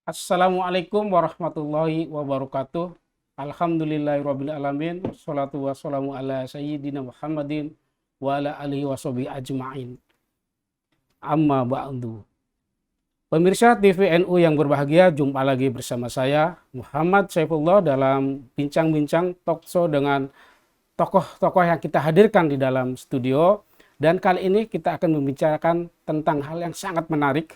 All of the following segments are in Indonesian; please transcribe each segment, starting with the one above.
Assalamualaikum warahmatullahi wabarakatuh. Alhamdulillahirrabbilalamin. Salatu wassalamu ala sayyidina Muhammadin wa ala alihi washabihi ajma'in. Amma ba'du. Pemirsa TVNU yang berbahagia, jumpa lagi bersama saya Muhammad Saifullah dalam bincang-bincang talkshow dengan tokoh-tokoh yang kita hadirkan di dalam studio. Dan kali ini kita akan membicarakan tentang hal yang sangat menarik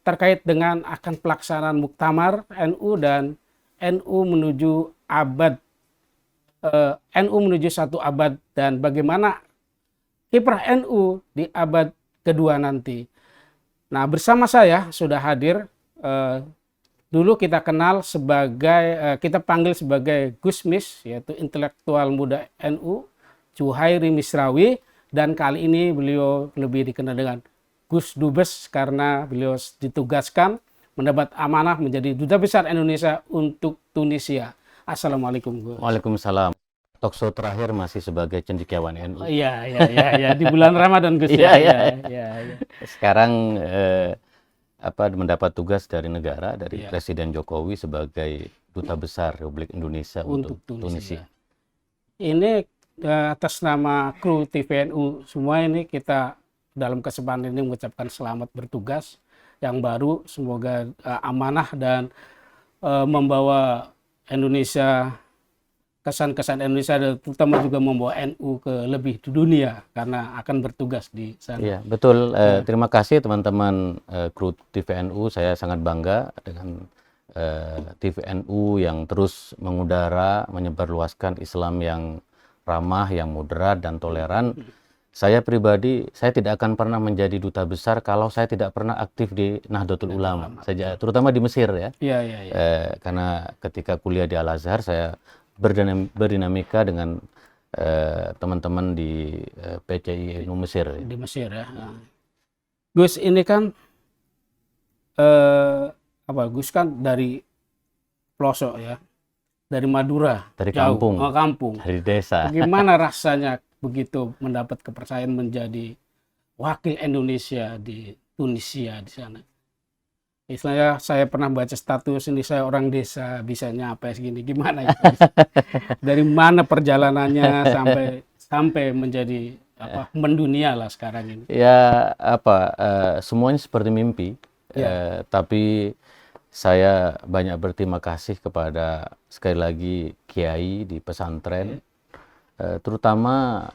terkait dengan akan pelaksanaan Muktamar NU dan NU menuju abad NU menuju satu abad dan bagaimana kiprah NU di abad kedua nanti. Nah, bersama saya sudah hadir dulu kita kenal sebagai kita panggil sebagai Gusmis, yaitu intelektual muda NU Zuhairi Misrawi, dan kali ini beliau lebih dikenal dengan Gus Dubes karena beliau ditugaskan mendapat amanah menjadi Duta Besar Indonesia untuk Tunisia. Assalamualaikum, Gus. Waalaikumsalam. Talkshow terakhir masih sebagai cendekiawan NU. Oh, iya, di bulan Ramadan, Gus. Iya. Sekarang mendapat tugas dari negara, dari Presiden Jokowi sebagai Duta Besar Republik Indonesia untuk Tunisia. Ini atas nama kru TVNU semua ini kita dalam kesempatan ini mengucapkan selamat bertugas yang baru, semoga amanah dan membawa Indonesia, kesan-kesan Indonesia dan terutama juga membawa NU ke lebih di dunia karena akan bertugas di sana. Iya, betul. Terima kasih teman-teman kru TVNU. Saya sangat bangga dengan TVNU yang terus mengudara, menyebarluaskan Islam yang ramah, yang moderat dan toleran. Saya pribadi, saya tidak akan pernah menjadi duta besar kalau saya tidak pernah aktif di Nahdlatul Ulama, terutama di Mesir ya. Karena ketika kuliah di Al-Azhar, saya berdinamika dengan teman-teman di PCI Mesir. Di Mesir ya. Gus, ini kan Gus kan dari pelosok ya, dari Madura, dari jauh, kampung, dari desa. Bagaimana rasanya begitu mendapat kepercayaan menjadi wakil Indonesia di Tunisia di sana? Istilahnya saya pernah baca status ini, saya orang desa, bisanya apa segini, gimana itu? Dari mana perjalanannya sampai menjadi mendunia lah sekarang ini? Ya semuanya seperti mimpi, tapi saya banyak berterima kasih kepada sekali lagi kiai di pesantren. Terutama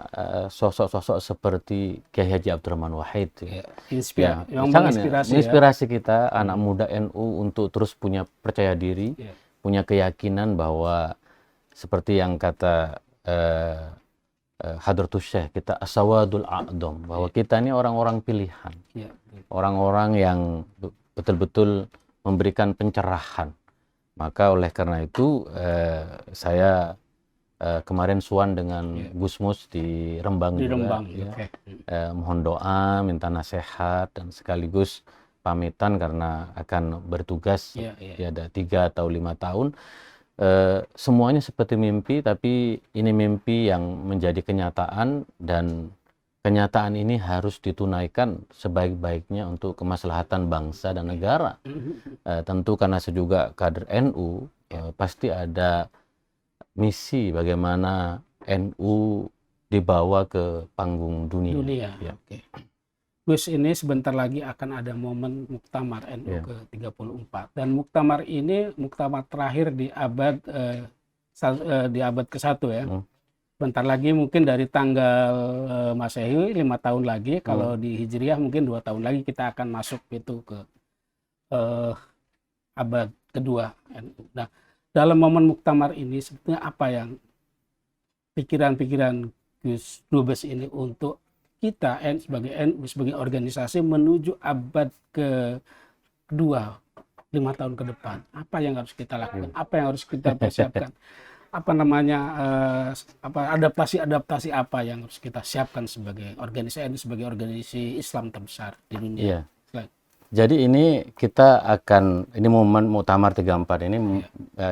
sosok-sosok seperti Kiai Haji Abdurrahman Wahid yang menginspirasi kita anak muda NU untuk terus punya percaya diri, punya keyakinan bahwa seperti yang kata Hadratus Syekh, kita asawadul a'dham, bahwa kita ini orang-orang pilihan, orang-orang yang betul-betul memberikan pencerahan. Maka oleh karena itu saya kemarin suan dengan Gusmus di Rembang juga. Mohon doa, minta nasihat, dan sekaligus pamitan karena akan bertugas ada 3 atau 5 tahun. Semuanya seperti mimpi, tapi ini mimpi yang menjadi kenyataan, dan kenyataan ini harus ditunaikan sebaik-baiknya untuk kemaslahatan bangsa dan negara. Tentu karena saya juga kader NU, pasti ada misi bagaimana NU dibawa ke panggung dunia. Gus, ini sebentar lagi akan ada momen Muktamar NU ke-34, dan Muktamar ini Muktamar terakhir di abad ke-1 ya. Bentar lagi mungkin dari tanggal Masehi 5 tahun lagi, kalau di Hijriah mungkin 2 tahun lagi kita akan masuk itu ke abad kedua NU. Nah, dalam momen Muktamar ini sebetulnya apa yang pikiran-pikiran Gus Dubes ini untuk kita sebagai NU, sebagai organisasi menuju abad kedua 5 tahun ke depan? Apa yang harus kita lakukan? Apa yang harus kita persiapkan? Adaptasi apa yang harus kita siapkan sebagai organisasi sebagai organisasi Islam terbesar di dunia? Jadi ini momen Muktamar 34 ini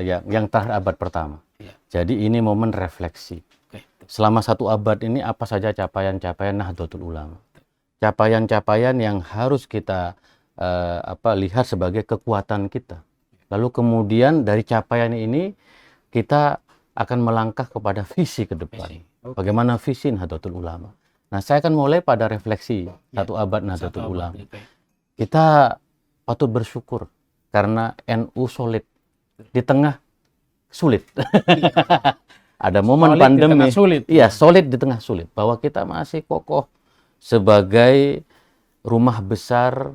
yang terakhir abad pertama. Jadi ini momen refleksi. Selama 1 abad ini apa saja capaian-capaian Nahdlatul Ulama. Capaian-capaian yang harus kita lihat sebagai kekuatan kita. Lalu kemudian dari capaian ini kita akan melangkah kepada visi ke depan. Bagaimana visi Nahdlatul Ulama? Nah, saya akan mulai pada refleksi satu abad Nahdlatul Ulama. Kita patut bersyukur karena NU solid di tengah sulit. Ada momen Solid pandemi. di tengah sulit. Iya, solid di tengah sulit. Bahwa kita masih kokoh sebagai rumah besar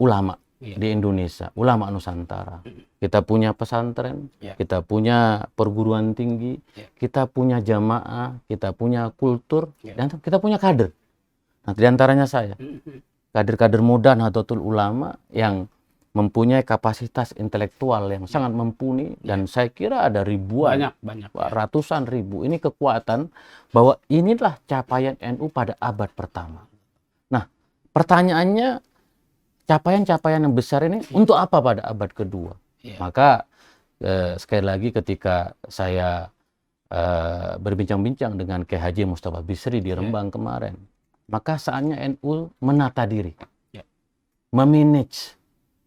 ulama di Indonesia, ulama Nusantara. Kita punya pesantren, kita punya perguruan tinggi, kita punya jamaah, kita punya kultur, dan kita punya kader. Nah, di antaranya saya, kader-kader muda Nahdlatul Ulama yang mempunyai kapasitas intelektual yang sangat mumpuni, dan saya kira ada ribuan, ratusan ribu. Ini kekuatan bahwa inilah capaian NU pada abad pertama. Nah, pertanyaannya, capaian-capaian yang besar ini untuk apa pada abad kedua? Maka sekali lagi ketika saya berbincang-bincang dengan Kiai Haji Mustafa Bisri di Rembang kemarin, maka saatnya NU menata diri, memanage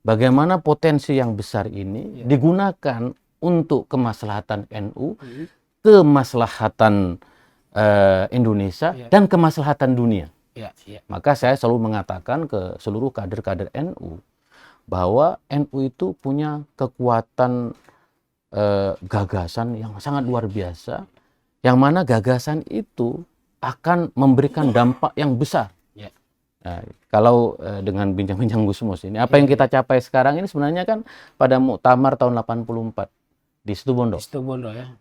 bagaimana potensi yang besar ini digunakan untuk kemaslahatan NU, kemaslahatan Indonesia, dan kemaslahatan dunia. Maka saya selalu mengatakan ke seluruh kader-kader NU bahwa NU itu punya kekuatan gagasan yang sangat luar biasa, yang mana gagasan itu akan memberikan dampak yang besar. Nah, kalau dengan bincang-bincang Gus Mus ini, apa yang kita capai sekarang ini sebenarnya kan pada Muktamar tahun 84 di Situbondo.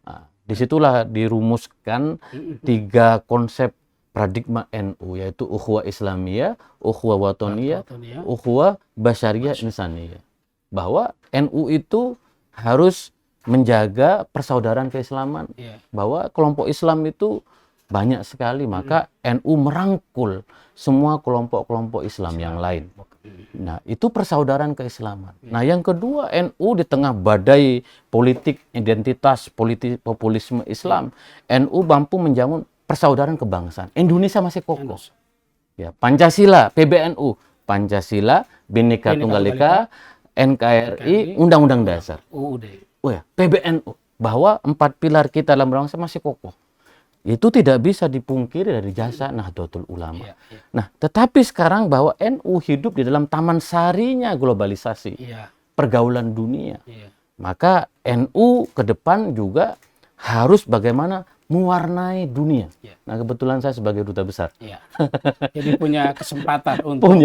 Nah, disitulah dirumuskan 3 konsep paradigma NU, yaitu ukhuwah Islamiyah, ukhuwah Watoniyah, ukhuwah Basyariyah Insaniyah. Bahwa NU itu harus menjaga persaudaraan keislaman, bahwa kelompok Islam itu banyak sekali, maka NU merangkul semua kelompok-kelompok Islam yang lain. Nah, itu persaudaraan keislaman. Nah, yang kedua, NU di tengah badai politik identitas, politik populisme Islam, NU mampu menjamun persaudaraan kebangsaan. Indonesia masih kokoh. Ya, Pancasila, PBNU, Pancasila, Bhinneka Tunggal Ika, NKRI, Undang-Undang Dasar. Oh ya, PBNU, bahwa 4 pilar kita dalam bangsa masih kokoh. Itu tidak bisa dipungkiri dari jasa Nahdlatul Ulama. Nah, tetapi sekarang bahwa NU hidup di dalam taman sarinya globalisasi, pergaulan dunia. Maka NU ke depan juga harus bagaimana mewarnai dunia. Nah, kebetulan saya sebagai duta besar. Jadi punya kesempatan untuk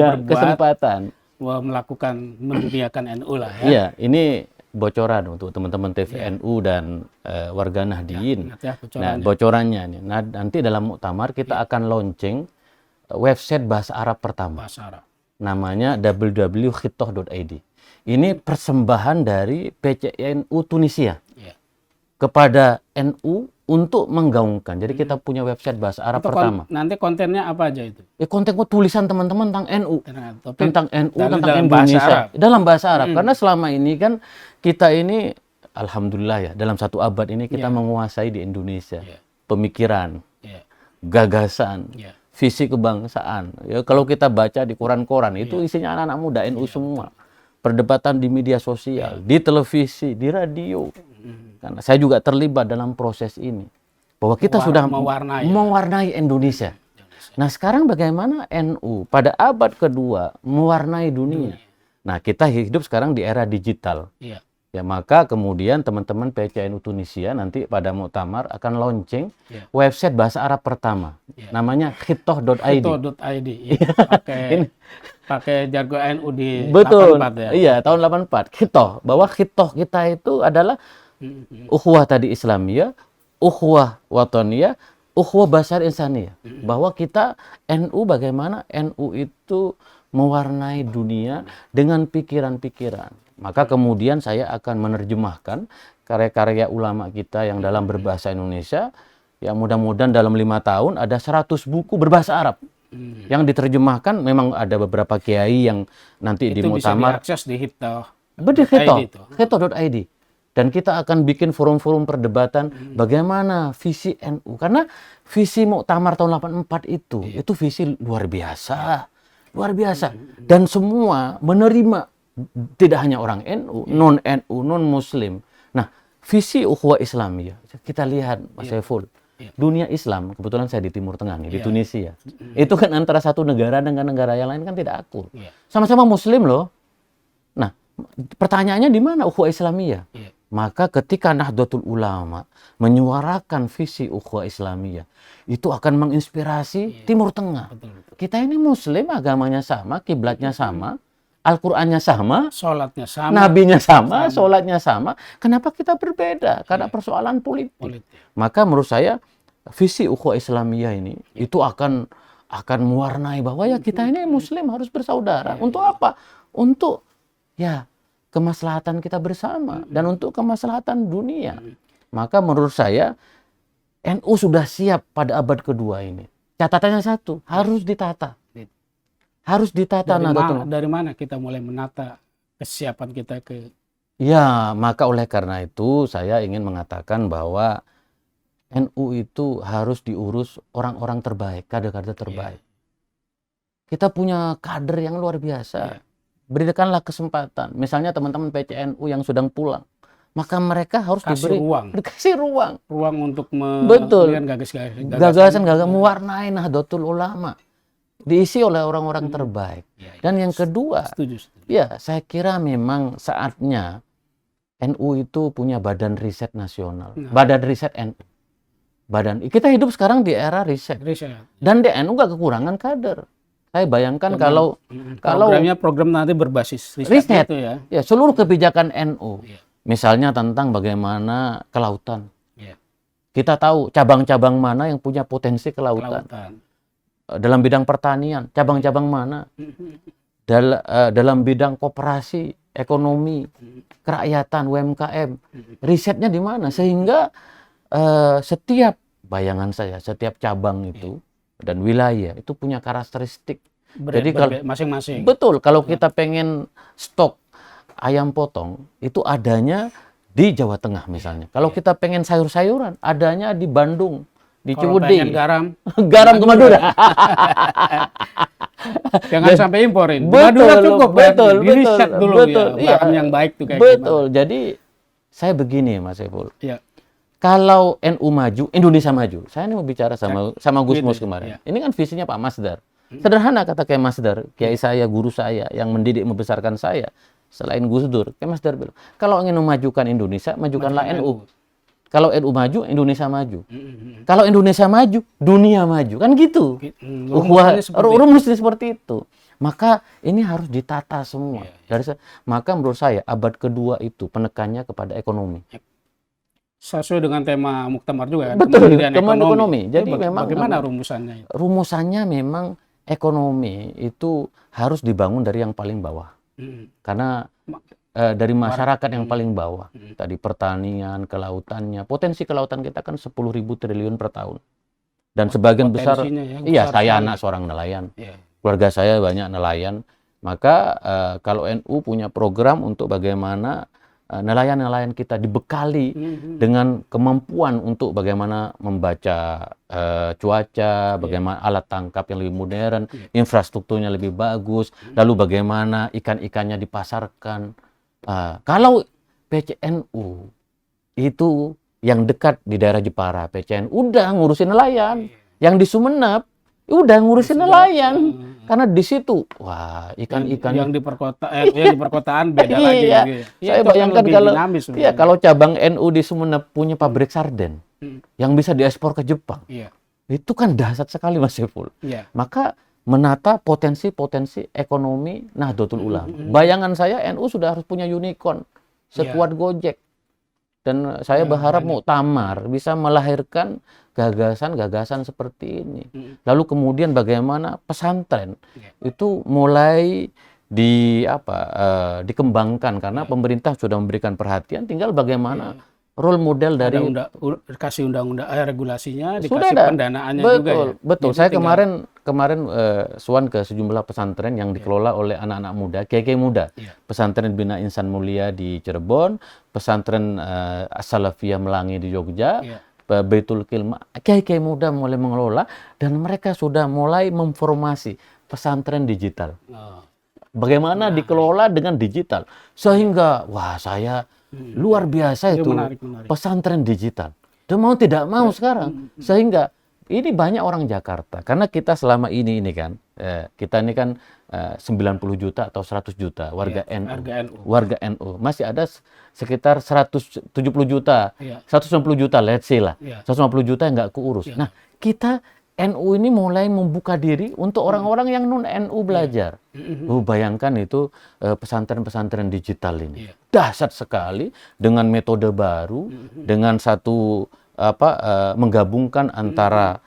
melakukan menduniakan NU lah ya. Iya, ini bocoran untuk teman-teman TVNU dan warga Nahdliyin. Nah, bocorannya nih. Nah, nanti dalam muktamar kita akan launching website bahasa Arab pertama. Namanya www.khitoh.id. Ini persembahan dari PCNU Tunisia kepada NU untuk menggaungkan. Jadi kita punya website bahasa Arab pertama. Nanti kontennya apa aja itu? Konten tulisan teman-teman tentang NU. Tentang NU, tentang Bahasa Indonesia. Dalam bahasa Arab. Karena selama ini kan kita ini, alhamdulillah ya, dalam 1 abad ini kita menguasai di Indonesia. Pemikiran, gagasan, visi kebangsaan. Ya, kalau kita baca di koran-koran, itu isinya anak-anak muda NU semua. Perdebatan di media sosial, di televisi, di radio. Karena saya juga terlibat dalam proses ini. Bahwa kita sudah mewarnai Indonesia. Nah, sekarang bagaimana NU pada abad kedua mewarnai dunia? Nah, kita hidup sekarang di era digital. Ya, maka kemudian teman-teman PCNU Tunisia nanti pada muktamar akan launching website bahasa Arab pertama. Namanya khitoh.id. Khitoh.id. Pakai jargon NU di betul. 84 ya. Iya, tahun 84. Khitoh, bahwa khitoh kita itu adalah ukhuwah tadi Islamiyah, ukhuwah Watoniyah, ukhuwah Basyar Insaniyah. Bahwa kita NU, bagaimana NU itu mewarnai dunia dengan pikiran-pikiran. Maka kemudian saya akan menerjemahkan karya-karya ulama kita yang dalam berbahasa Indonesia, yang mudah-mudahan dalam 5 tahun ada 100 buku berbahasa Arab. Yang diterjemahkan, memang ada beberapa kiai yang nanti itu di muktamar. Itu bisa diakses di Khitoh. Khitoh.id. Dan kita akan bikin forum-forum perdebatan bagaimana visi NU. Karena visi muktamar tahun 84 itu visi luar biasa. Luar biasa. Dan semua menerima tidak hanya orang NU, non-NU, non-Muslim. Nah, visi ukhuwah Islamiyah, kita lihat Mas Saiful, dunia Islam, kebetulan saya di Timur Tengah nih, di Tunisia. Itu kan antara satu negara dengan negara yang lain kan tidak akur. Sama-sama Muslim loh. Nah, pertanyaannya di mana ukhuwah Islamiyah? Maka ketika Nahdlatul Ulama menyuarakan visi ukhuwah Islamiyah, itu akan menginspirasi Timur Tengah. Kita ini Muslim, agamanya sama, kiblatnya sama, Al-Qur'annya sama, sholatnya sama, nabinya sama, sholatnya sama. Kenapa kita berbeda? Karena persoalan politik. Maka menurut saya visi ukhuwah Islamiyah ini itu akan mewarnai bahwa ya kita ini Muslim harus bersaudara. Untuk apa? Untuk ya kemaslahatan kita bersama dan untuk kemaslahatan dunia. Maka menurut saya NU sudah siap pada abad kedua ini. Catatannya satu, harus ditata. Harus ditata. Dari mana kita mulai menata kesiapan kita ke... Ya, maka oleh karena itu saya ingin mengatakan bahwa NU itu harus diurus orang-orang terbaik, kader-kader terbaik. Kita punya kader yang luar biasa. Berikanlah kesempatan. Misalnya teman-teman PCNU yang sedang pulang, maka mereka harus dikasih ruang untuk gagasan mewarnai Nahdlatul Ulama. Diisi oleh orang-orang terbaik. Dan yang kedua, ya saya kira memang saatnya NU itu punya badan riset nasional. Badan riset NU. Kita hidup sekarang di era riset. Dan di NU nggak kekurangan kader. Saya bayangkan kalau program nanti berbasis riset itu ya. Ya, seluruh kebijakan NU. Misalnya tentang bagaimana kelautan. Kita tahu cabang-cabang mana yang punya potensi kelautan. Dalam bidang pertanian, cabang-cabang mana? Dalam bidang koperasi, ekonomi, kerakyatan, UMKM, risetnya di mana? Sehingga setiap bayangan saya, setiap cabang itu dan wilayah itu punya karakteristik. Jadi kalau masing-masing. Betul, kalau kita pengen stok ayam potong itu adanya di Jawa Tengah misalnya. Kalau kita pengen sayur-sayuran adanya di Bandung. Di Ciwidey. Garam ke Madura. Jangan sampai imporin. Betul, cukup. Diriset dulu ya. Bahan yang baik tuh kayak betul. Gimana. Jadi saya begini Mas Saiful. Ya. Kalau NU maju, Indonesia maju. Saya ini mau bicara sama Gus Mus kemarin. Ya. Ini kan visinya Pak Masdar. Sederhana kata Kiai Masdar, kiai saya, guru saya yang mendidik membesarkan saya. Selain Gus Dur, Kiai Masdar bilang, kalau ingin memajukan Indonesia, majukanlah NU. Kalau NU maju, Indonesia maju. Kalau Indonesia maju, dunia maju. Kan gitu. Rumusnya seperti itu. Maka ini harus ditata semua. Maka menurut saya abad kedua itu penekannya kepada ekonomi. Sesuai dengan tema Muktamar juga kan? Betul, ekonomi. Jadi memang bagaimana rumusannya? Rumusannya memang ekonomi itu harus dibangun dari yang paling bawah. Karena dari masyarakat yang paling bawah. Tadi pertanian, kelautannya. Potensi kelautan kita kan 10.000 triliun per tahun. Dan sebagian besar, saya anak seorang nelayan. Keluarga saya banyak nelayan. Maka kalau NU punya program untuk bagaimana nelayan-nelayan kita dibekali dengan kemampuan untuk bagaimana membaca cuaca, bagaimana alat tangkap yang lebih modern, infrastrukturnya lebih bagus, lalu bagaimana ikan-ikannya dipasarkan. Kalau PCNU itu yang dekat di daerah Jepara, PCNU udah ngurusin nelayan. Yang di Sumeneb udah ngurusin nelayan. Karena di situ wah, ikan-ikan yang di perkotaan beda lagi. Saya bayangkan kalau cabang NU di Sumeneb punya pabrik sarden yang bisa diekspor ke Jepang. Itu kan dahsyat sekali Mas Saiful. Maka menata potensi-potensi ekonomi Nahdlatul Ulama. Bayangan saya NU sudah harus punya unicorn sekuat Gojek. Dan saya berharap Muktamar bisa melahirkan gagasan-gagasan seperti ini. Lalu kemudian bagaimana pesantren itu mulai dikembangkan karena pemerintah sudah memberikan perhatian, tinggal bagaimana role model dari kasih undang-undang regulasinya, sudah dikasih ada pendanaannya juga ya. Betul. Saya kemarin suan ke sejumlah pesantren yang dikelola oleh anak-anak muda, kiai muda. Pesantren Bina Insan Mulia di Cirebon, pesantren As-Salafiyah Melangi di Jogja, Baitul Kilma, kiai muda mulai mengelola dan mereka sudah mulai memformasi pesantren digital. bagaimana dikelola dengan digital. Sehingga, wah saya luar biasa itu menarik. pesantren digital. Dan mau tidak mau sekarang. Sehingga ini banyak orang Jakarta. Karena kita selama ini kan, kita ini kan 90 juta atau 100 juta warga NU. Warga NU. Masih ada sekitar 170 juta, 190 juta, let's say lah. 150 juta yang nggak keurus. Nah, kita NU ini mulai membuka diri untuk orang-orang yang non-NU belajar. Bayangkan itu pesantren-pesantren digital ini. Dahsyat sekali dengan metode baru, dengan satu menggabungkan antara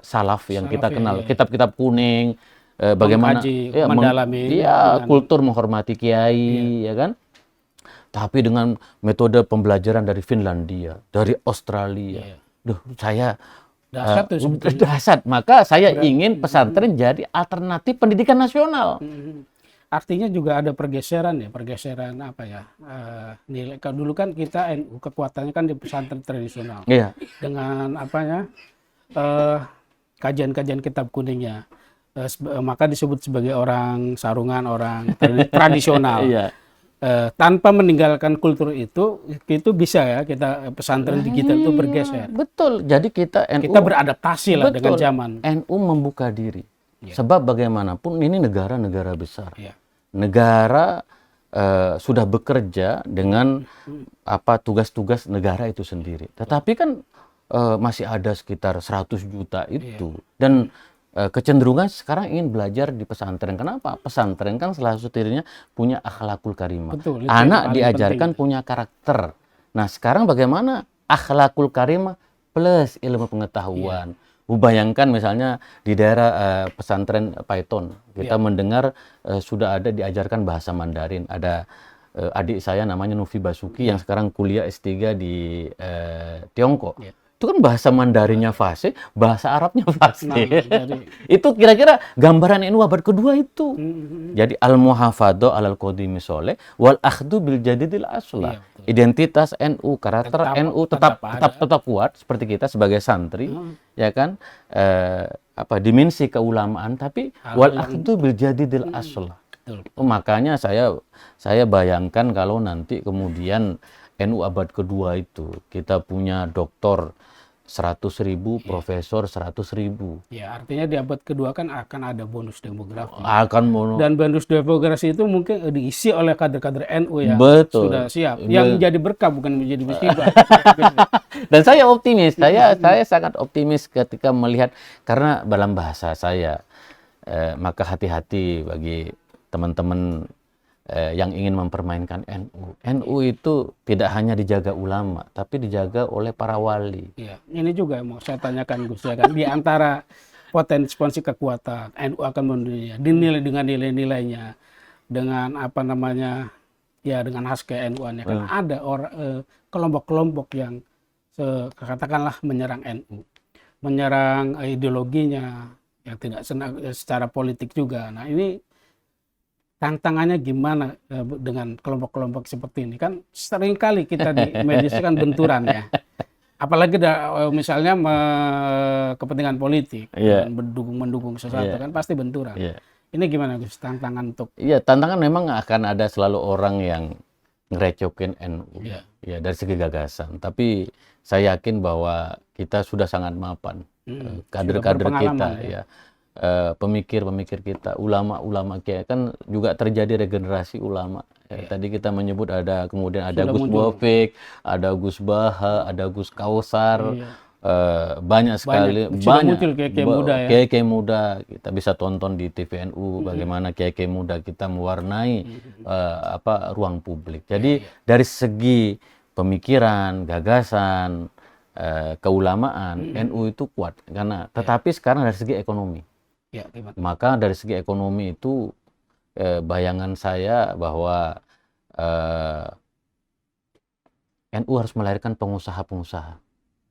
salaf yang kita kenal, kitab-kitab kuning, bagaimana mendalami kultur menghormati kiai, ya kan? Tapi dengan metode pembelajaran dari Finlandia, dari Australia. Saya dahsyat. Maka saya ingin pesantren jadi alternatif pendidikan nasional. Artinya juga ada pergeseran apa ya, nilai. Dulu kan kita NU kekuatannya kan di pesantren tradisional. Dengan kajian-kajian kitab kuningnya. Maka disebut sebagai orang sarungan, orang tradisional. Tanpa meninggalkan kultur itu bisa ya kita pesantren digital itu bergeser. Betul. Jadi kita beradaptasi lah dengan zaman. NU membuka diri. Sebab bagaimanapun ini negara-negara besar. Negara sudah bekerja dengan tugas-tugas negara itu sendiri. Tetapi kan masih ada sekitar 100 juta itu. Dan kecenderungan sekarang ingin belajar di pesantren. Kenapa? Pesantren kan salah satu cirinya punya akhlakul karimah. Betul, anak diajarkan punya karakter. Nah, sekarang bagaimana akhlakul karimah plus ilmu pengetahuan? Bayangkan misalnya di daerah pesantren Python, kita mendengar sudah ada diajarkan bahasa Mandarin. Ada adik saya namanya Nufi Basuki yang sekarang kuliah S3 di Tiongkok. Itu kan bahasa Mandarinnya fasih, bahasa Arabnya fasih. Itu kira-kira gambaran NU abad kedua itu. Jadi al-muhafadhu alal qadimi sholeh wal akhdu bil jadidil aslah. Identitas NU, karakter NU tetap kuat seperti kita sebagai santri, ya kan? Dimensi keulamaan tapi wal akhdu bil jadidil aslah. Makanya saya bayangkan kalau nanti kemudian NU abad kedua itu kita punya doktor 100.000, profesor 100.000. Ya, artinya di abad kedua kan akan ada bonus demografi. Dan bonus demografi itu mungkin diisi oleh kader-kader NU yang sudah siap. Yang menjadi berkah bukan menjadi musibah. Dan saya optimis, saya sangat optimis ketika melihat, karena dalam bahasa saya, maka hati-hati bagi teman-teman yang ingin mempermainkan NU. NU itu tidak hanya dijaga ulama, tapi dijaga oleh para wali. Ini juga mau saya tanyakan Gus, ya kan? Di antara potensi kekuatan NU akan mendunia, dinilai dengan nilai-nilainya, dengan dengan khas ke-NU-annya kan ada kelompok-kelompok yang katakanlah menyerang NU, menyerang ideologinya, yang tidak senang secara politik juga. Nah, ini tantangannya gimana dengan kelompok-kelompok seperti ini? Kan seringkali kita di media kan benturan ya. Apalagi misalnya kepentingan politik, mendukung sesuatu kan pasti benturan. Ini gimana Gus tantangan untuk? Tantangan memang akan ada selalu orang yang ngerecokin NU dari segi gagasan. Tapi saya yakin bahwa kita sudah sangat mapan. Kader-kader kita pemikir-pemikir kita, ulama-ulama kiai kan juga terjadi regenerasi ulama. Tadi kita menyebut kemudian ada Gus Bofik, ada Gus Baha, ada Gus Kausar, banyak sekali, muncul kiai-kiai muda. Kita bisa tonton di TVNU bagaimana kiai-kiai muda kita mewarnai ruang publik. Jadi dari segi pemikiran, gagasan, keulamaan, NU itu kuat tetapi sekarang dari segi ekonomi. Maka dari segi ekonomi itu bayangan saya bahwa NU harus melahirkan pengusaha-pengusaha.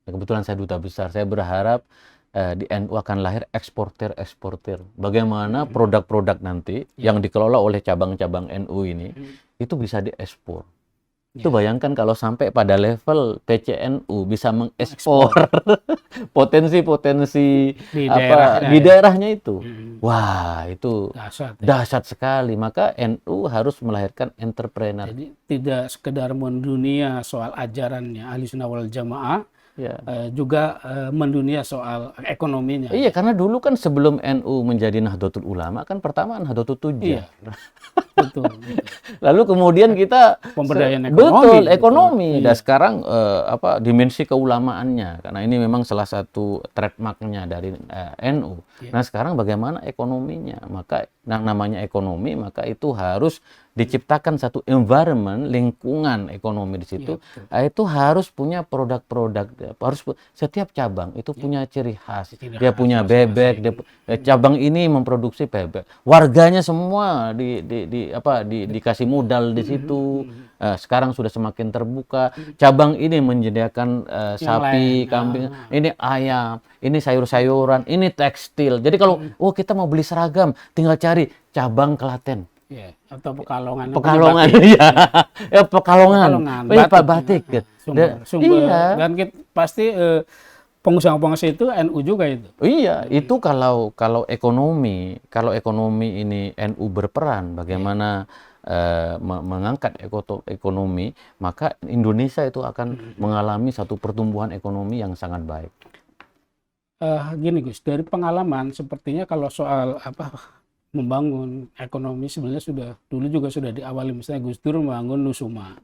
Kebetulan saya duta besar, saya berharap di NU akan lahir eksportir. Bagaimana produk-produk nanti yang dikelola oleh cabang-cabang NU ini itu bisa diekspor. Itu bayangkan kalau sampai pada level PCNU bisa mengekspor potensi-potensi di daerahnya itu. Wah, itu dahsyat sekali. Maka NU harus melahirkan entrepreneur. Jadi tidak sekedar mendunia soal ajarannya Ahlussunnah wal Jamaah, juga mendunia soal ekonominya. Iya, karena dulu kan sebelum NU menjadi Nahdlatul Ulama kan pertama Nahdlatul Tujjar. Betul. Lalu kemudian kita pemberdayaan ekonomi. Dan sekarang dimensi keulamaannya, karena ini memang salah satu trademarknya dari NU. Nah, sekarang bagaimana ekonominya? Maka namanya ekonomi, maka itu harus diciptakan satu environment, lingkungan ekonomi di situ. Itu harus punya produk-produk, harus setiap cabang itu punya ciri khas. Dia punya bebek, cabang ini memproduksi bebek. Warganya semua dikasih modal di situ. Sekarang sudah semakin terbuka. Cabang ini menyediakan sapi, kambing, ini ayam, ini sayur-sayuran, ini tekstil. Jadi kalau kita mau beli seragam, tinggal cari cabang Klaten. Atau Pekalongan. Pekalongan. Batik. Sumber. Dan pasti pengusaha-pengusaha itu NU juga itu. Iya, itu kalau ekonomi ini NU berperan bagaimana mengangkat ekonomi, maka Indonesia itu akan mengalami satu pertumbuhan ekonomi yang sangat baik. Gini Gus, dari pengalaman sepertinya kalau soal membangun ekonomi sebenarnya dulu juga sudah diawali, misalnya Gus Dur membangun Nusuma,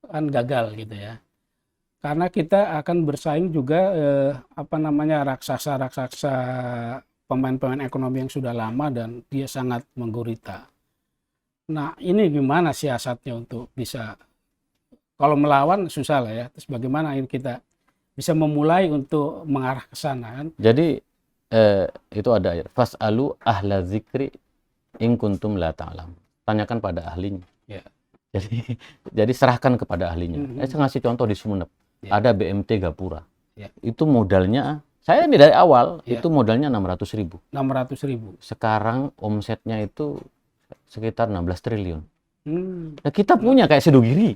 kan gagal gitu ya. Karena kita akan bersaing juga raksasa-raksasa pemain-pemain ekonomi yang sudah lama dan dia sangat menggurita. Nah, ini gimana siasatnya untuk bisa, kalau melawan susah lah ya, terus bagaimana kita bisa memulai untuk mengarah ke sana kan? Jadi itu ada ayat, fas'alu ahla zikri in kuntum la ta'lam. Tanyakan pada ahlinya. Jadi serahkan kepada ahlinya. Saya ngasih contoh di Sumeneb. Ada BMT Gapura. Itu modalnya, saya ini dari awal, itu modalnya 600.000. 600.000. Sekarang omsetnya itu sekitar 16 triliun. Nah, kita punya kayak Sidogiri.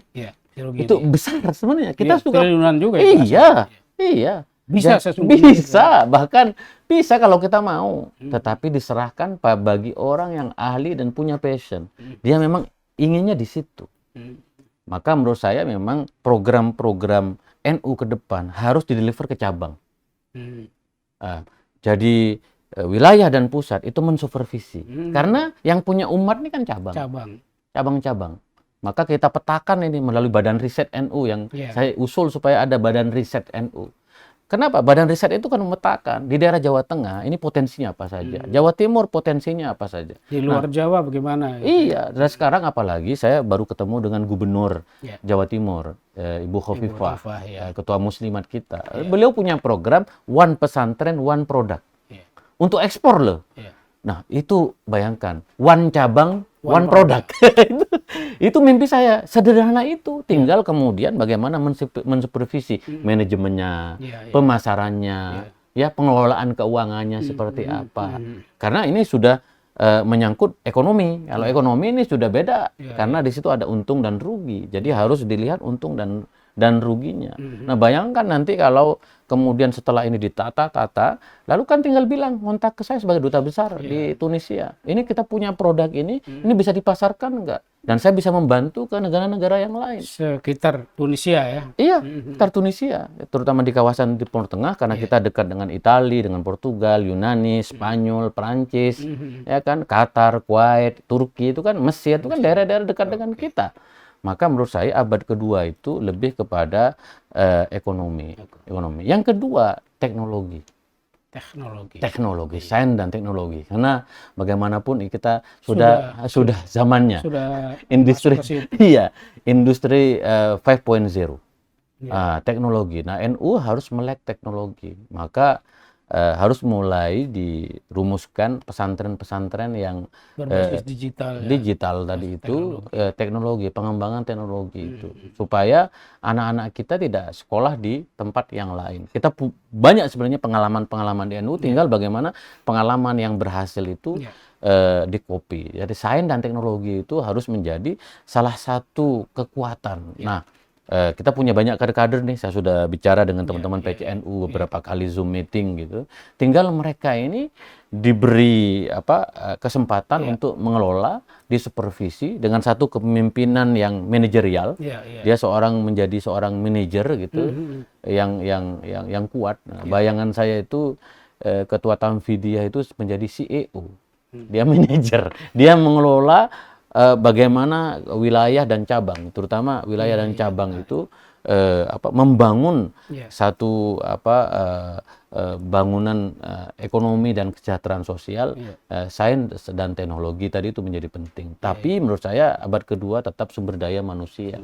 Itu besar sebenarnya. Kita suka triliunan juga. Iya. Bisa bahkan bisa kalau kita mau. Tetapi diserahkan bagi orang yang ahli dan punya passion. Dia memang inginnya di situ. Maka menurut saya memang program-program NU ke depan harus dideliver ke cabang. Jadi wilayah dan pusat itu mensupervisi. Karena yang punya umat ini kan cabang-cabang. Maka kita petakan ini melalui Badan Riset NU yang saya usul supaya ada Badan Riset NU. Kenapa? Badan riset itu kan memetakan di daerah Jawa Tengah ini potensinya apa saja, Jawa Timur potensinya apa saja. Di luar Jawa bagaimana? Iya, dan sekarang apalagi saya baru ketemu dengan Gubernur Jawa Timur, Ibu Khofifah, Ketua Muslimat kita. Beliau punya program One Pesantren, One Product. Untuk ekspor loh. Nah, itu bayangkan, one cabang, one product. Itu mimpi saya, sederhana itu. Tinggal kemudian bagaimana mensupervisi manajemennya, pemasarannya, pengelolaan keuangannya seperti apa. Karena ini sudah menyangkut ekonomi. Kalau ekonomi ini sudah beda, karena di situ ada untung dan rugi. Jadi harus dilihat untung dan ruginya. Nah, bayangkan nanti kalau kemudian setelah ini ditata-tata, lalu kan tinggal bilang, kontak ke saya sebagai duta besar di Tunisia. Ini kita punya produk ini bisa dipasarkan enggak? Dan saya bisa membantu ke negara-negara yang lain. Sekitar Tunisia ya? Iya, sekitar Tunisia. Terutama di kawasan Timur Tengah, karena kita dekat dengan Italia, dengan Portugal, Yunani, Spanyol, Perancis, ya kan, Qatar, Kuwait, Turki, itu kan Mesir, itu kan daerah-daerah dekat dengan kita. Maka menurut saya abad kedua itu lebih kepada ekonomi. Yang kedua, teknologi, sains dan teknologi. Karena bagaimanapun kita sudah zamannya. Industri 5.0. Teknologi. Nah, NU harus melek teknologi. Maka harus mulai dirumuskan pesantren-pesantren yang berbasis digital, digital tadi itu, teknologi, pengembangan teknologi itu, supaya anak-anak kita tidak sekolah di tempat yang lain. Kita banyak sebenarnya pengalaman-pengalaman di NU, tinggal bagaimana pengalaman yang berhasil itu dikopi. Jadi sains dan teknologi itu harus menjadi salah satu kekuatan. Nah, kita punya banyak kader-kader nih, saya sudah bicara dengan teman-teman PCNU beberapa kali Zoom meeting gitu. Tinggal mereka ini diberi kesempatan untuk mengelola, disupervisi dengan satu kepemimpinan yang manajerial. Dia menjadi seorang manajer gitu, yang kuat. Nah, bayangan saya itu ketua Tamfidia itu menjadi CEO. Dia manajer, dia mengelola bagaimana wilayah dan cabang, terutama wilayah dan cabang itu membangun satu bangunan ekonomi dan kesejahteraan sosial. Sains dan teknologi tadi itu menjadi penting. Tapi menurut saya abad kedua tetap sumber daya manusia.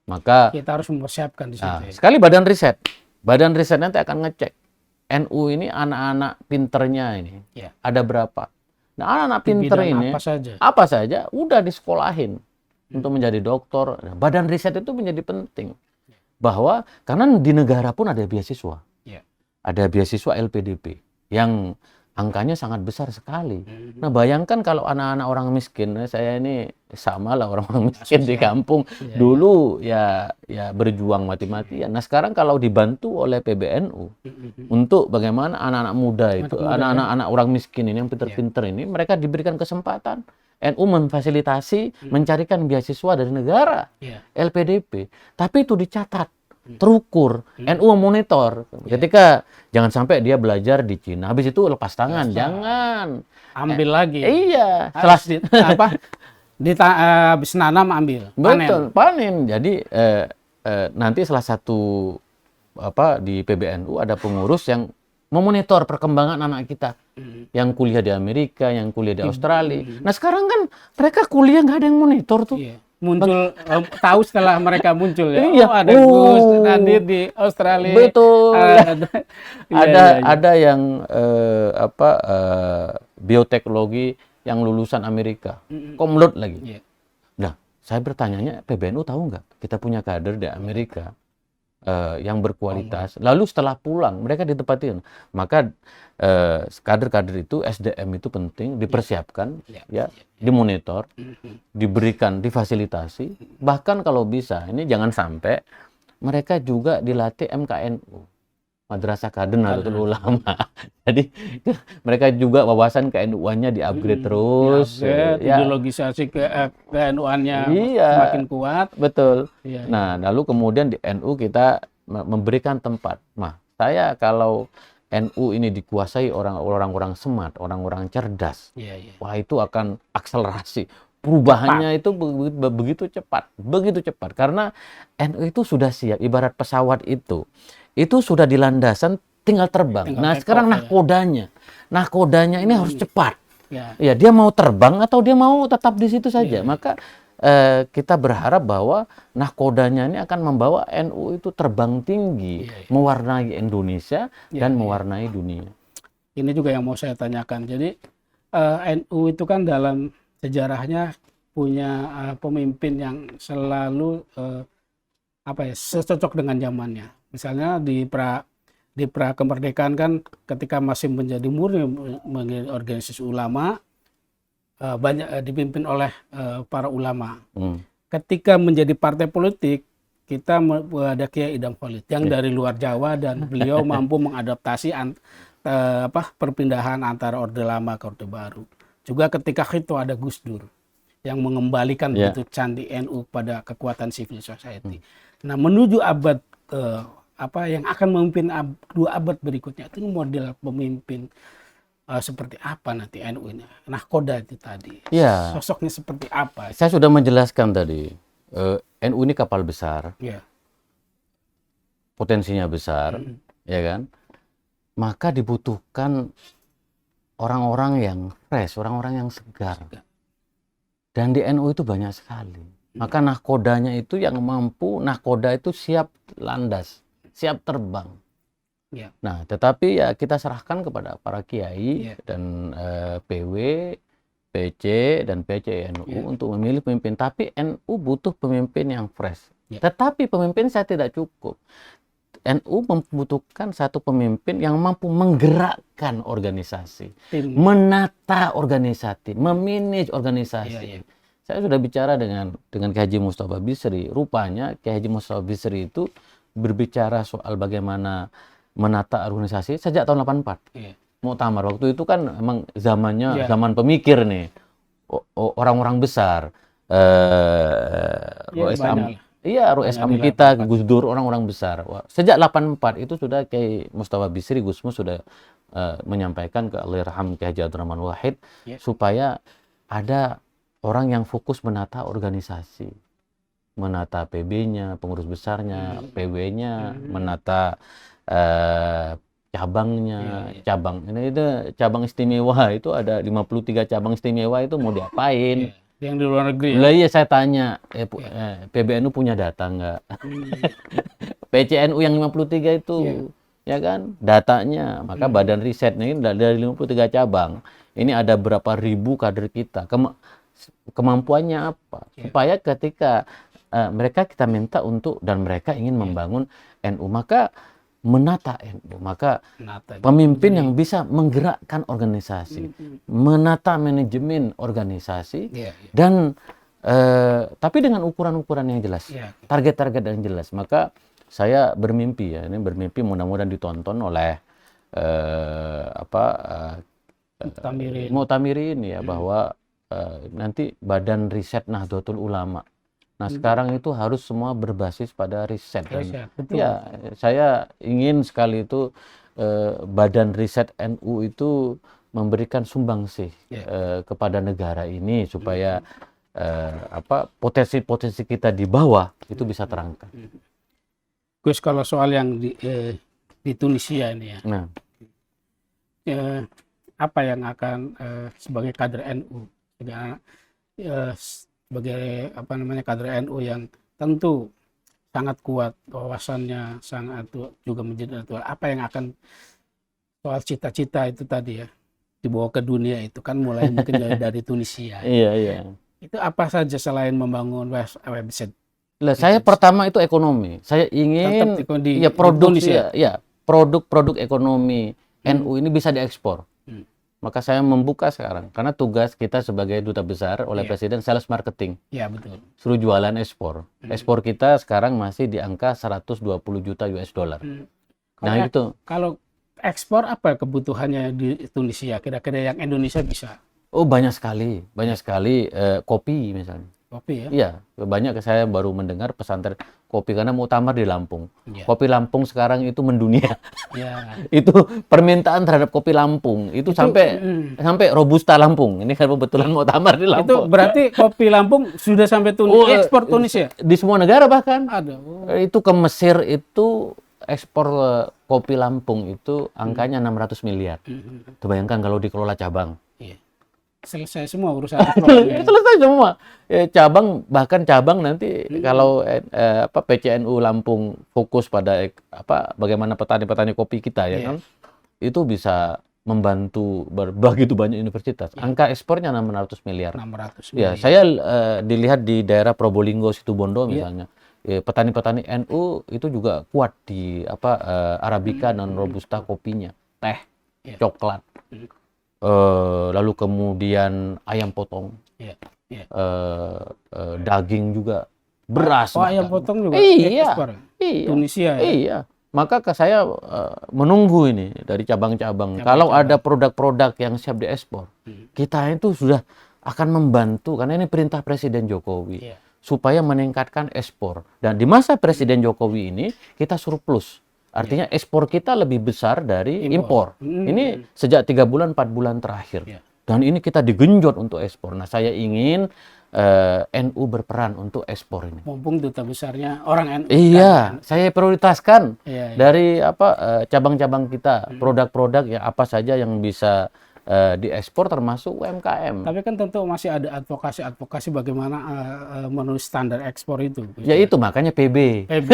Maka kita harus mempersiapkan di situ. Sekali badan riset nanti akan ngecek NU ini anak-anak pinternya ini ada berapa. Nah, anak-anak pinter ini apa saja udah disekolahin untuk menjadi dokter. Nah, badan riset itu menjadi penting, bahwa karena di negara pun ada beasiswa, ada beasiswa LPDP yang angkanya sangat besar sekali. Nah, bayangkan kalau anak-anak orang miskin, saya ini sama lah orang miskin di kampung dulu ya berjuang mati-matian. Nah, sekarang kalau dibantu oleh PBNU untuk bagaimana anak-anak muda itu, anak-anak orang miskin ini yang pinter-pinter ini, mereka diberikan kesempatan. NU memfasilitasi mencarikan beasiswa dari negara LPDP, tapi itu dicatat, terukur. NU memonitor. Ketika jangan sampai dia belajar di Cina, habis itu lepas tangan, jangan ambil lagi. Iya, habis nanam ambil, betul, panen. Jadi nanti salah satu di PBNU ada pengurus yang memonitor perkembangan anak kita yang kuliah di Amerika, yang kuliah di Australia. Nah, sekarang kan mereka kuliah nggak ada yang monitor tuh. Muncul tahu setelah mereka muncul ya. Ada Gus Nadir di Australia. Betul. Ada yang bioteknologi yang lulusan Amerika. Komlot lagi. Nah, saya bertanyanya, PBNU tahu nggak kita punya kader di Amerika yang berkualitas. Lalu setelah pulang mereka ditempatin. Maka kader-kader itu, SDM itu penting dipersiapkan, dimonitor, diberikan, difasilitasi. Bahkan kalau bisa, ini jangan sampai mereka juga dilatih MKNU, Madrasah Kader Nahdlatul Ulama. Jadi mereka juga wawasan KNU-annya di-upgrade terus. Ideologisasi KNU-annya semakin kuat. Betul. Nah, lalu kemudian di NU kita memberikan tempat. Nah, saya kalau NU ini dikuasai orang-orang smart, orang-orang cerdas, wah itu akan akselerasi. Perubahannya itu begitu cepat. Karena NU itu sudah siap, ibarat pesawat itu sudah di landasan, tinggal terbang. Nah, sekarang nahkodanya ini harus cepat. Ya, dia mau terbang atau dia mau tetap di situ saja. Maka kita berharap bahwa nahkodanya ini akan membawa NU itu terbang tinggi, mewarnai Indonesia dan mewarnai dunia. Ini juga yang mau saya tanyakan. Jadi NU itu kan dalam sejarahnya punya pemimpin yang selalu secocok dengan zamannya. Misalnya di pra kemerdekaan kan, ketika masih menjadi murni organisasi ulama, banyak dipimpin oleh para ulama. Ketika menjadi partai politik, kita ada Kiai Idam Khalid yang dari luar Jawa, dan beliau mampu mengadaptasi perpindahan antara Orde Lama ke Orde Baru. Juga ketika itu ada Gus Dur yang mengembalikan begitu candi NU pada kekuatan civil society. Nah, menuju abad yang akan memimpin 2 abad berikutnya, itu model pemimpin seperti apa nanti NU ini? Nahkoda itu tadi. Sosoknya seperti apa? Saya sudah menjelaskan tadi. NU ini kapal besar. Potensinya besar, ya kan? Maka dibutuhkan orang-orang yang fresh, orang-orang yang segar. Dan di NU itu banyak sekali. Maka nahkodanya itu yang mampu, nahkoda itu siap landas, siap terbang. Ya. Nah, tetapi ya kita serahkan kepada para kiai Ya. dan PW, PC dan PCNU Ya. untuk memilih pemimpin. Tapi NU butuh pemimpin yang fresh. Ya. Tetapi pemimpin saya tidak cukup. NU membutuhkan satu pemimpin yang mampu menggerakkan organisasi, menata organisasi, memanage organisasi. Ya, ya. Saya sudah bicara dengan Kiai Haji Mustafa Bisri. Rupanya Kiai Haji Mustafa Bisri itu berbicara soal bagaimana menata organisasi sejak tahun 84. Ya. Muktamar waktu itu kan emang zamannya zaman pemikir nih, orang-orang besar, Rois Am kita, Gus Dur, orang-orang besar. Sejak 84 itu sudah Kiai Mustafa Bisri, Gusmus sudah menyampaikan ke Allahyarham Kiai Haji Abdurrahman Wahid supaya ada orang yang fokus menata organisasi, menata PB-nya, pengurus besarnya, PW-nya, menata cabangnya, cabang istimewa itu ada 53 cabang istimewa itu mau diapain? Yang di luar negeri. Lah iya saya tanya, PBNU punya data nggak? PCNU yang 53 itu, ya kan, datanya. Maka badan risetnya ini dari 53 cabang. Ini ada berapa ribu kader kita. Kemampuannya apa? Supaya ketika mereka kita minta untuk dan mereka ingin membangun NU, maka menata NU, maka pemimpin yang bisa menggerakkan organisasi, menata manajemen organisasi, dan tapi dengan ukuran-ukuran yang jelas, target-target yang jelas. Maka saya bermimpi mudah-mudahan ditonton oleh Mu'tamirin ya, bahwa nanti Badan Riset Nahdlatul Ulama. Nah, sekarang itu harus semua berbasis pada riset. Ya, saya ingin sekali itu Badan Riset NU itu memberikan sumbangsih kepada negara ini supaya potensi-potensi kita di bawah itu bisa terangkat. Gus, kalau soal yang di Tunisia ini ya, nah, apa yang akan sebagai kader NU, sebagai kader NU yang tentu sangat kuat wawasannya, sangat juga menjadi intelektual, apa yang akan soal cita-cita itu tadi ya dibawa ke dunia itu kan mulai mungkin dari Tunisia. Iya. Itu apa saja selain membangun website? Saya pertama itu ekonomi. Saya ingin produk ekonomi NU ini bisa diekspor. Maka saya membuka sekarang, karena tugas kita sebagai duta besar oleh Presiden sales marketing. Iya, betul. Suruh jualan ekspor. Ekspor kita sekarang masih di angka 120 juta US dollar. Nah, itu. Kalau ekspor apa kebutuhannya di Tunisia? Kira-kira yang Indonesia bisa? Oh, banyak sekali. Kopi misalnya. Kopi ya? Iya, banyak. Saya baru mendengar pesantren kopi karena muktamar di Lampung. Kopi Lampung sekarang itu mendunia. Itu permintaan terhadap kopi Lampung itu sampai Robusta Lampung. Ini kan kebetulan muktamar di Lampung. Itu berarti kopi Lampung sudah sampai ekspor Tunisia? Di semua negara bahkan. Ada. Itu ke Mesir itu ekspor kopi Lampung itu angkanya 600 miliar. Bayangkan kalau dikelola cabang. Selesai semua urusan. Selesai semua. Bahkan cabang nanti kalau PCNU Lampung fokus pada bagaimana petani-petani kopi kita ya kan, itu bisa membantu begitu banyak universitas. Angka ekspornya 600 miliar. 600 miliar. Ya, saya dilihat di daerah Probolinggo, Situbondo misalnya. Petani-petani NU itu juga kuat di Arabica dan Robusta kopinya, teh, coklat. Lalu kemudian ayam potong, daging juga, beras. Ayam potong juga ekspor. Tunisia. Iya. Maka saya menunggu ini dari cabang-cabang. Kalau ada produk-produk yang siap diekspor, kita itu sudah akan membantu karena ini perintah Presiden Jokowi supaya meningkatkan ekspor. Dan di masa Presiden Jokowi ini kita surplus. Artinya ekspor kita lebih besar dari impor. Ini sejak 3 bulan, 4 bulan terakhir. Dan ini kita digenjot untuk ekspor. Nah, saya ingin NU berperan untuk ekspor ini. Mumpung duta besarnya orang NU. Iya, saya prioritaskan dari cabang-cabang kita, produk-produk yang apa saja yang bisa diekspor termasuk UMKM. Tapi kan tentu masih ada advokasi bagaimana menulis standar ekspor itu. Ya itu makanya PB. PB.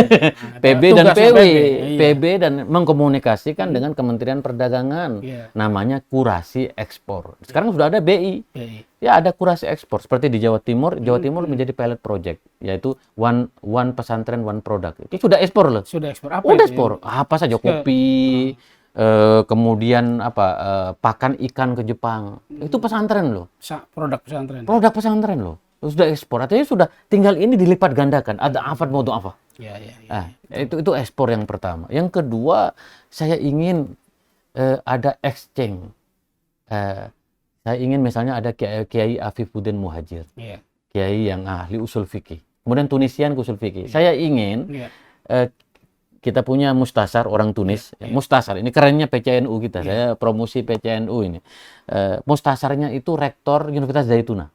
PB dan Tugasnya PW. iya. PB dan mengkomunikasikan dengan Kementerian Perdagangan. Iya. Namanya kurasi ekspor. Sekarang sudah ada BI. BI. Ya ada kurasi ekspor. Seperti di Jawa Timur menjadi pilot project. Yaitu one pesantren, one product. Itu sudah ekspor loh. Sudah ekspor. Apa Udah itu? ekspor. Apa saja, kopi, kemudian pakan ikan ke Jepang. Itu pesantren loh. Produk pesantren. Produk pesantren loh. Sudah ekspor. Artinya sudah tinggal ini dilipat gandakan. Ada afad mau apa? Ya. Itu ekspor yang pertama. Yang kedua, saya ingin ada exchange. Saya ingin misalnya ada Kiai Afifuddin Muhajir. Iya. Kiai yang ahli usul fikih. Kemudian Tunisian usul fikih. Saya ingin kita punya mustasar orang Tunis. Mustasar, ini kerennya PCNU kita. Saya promosi PCNU ini. Mustasarnya itu rektor Universitas Zaituna.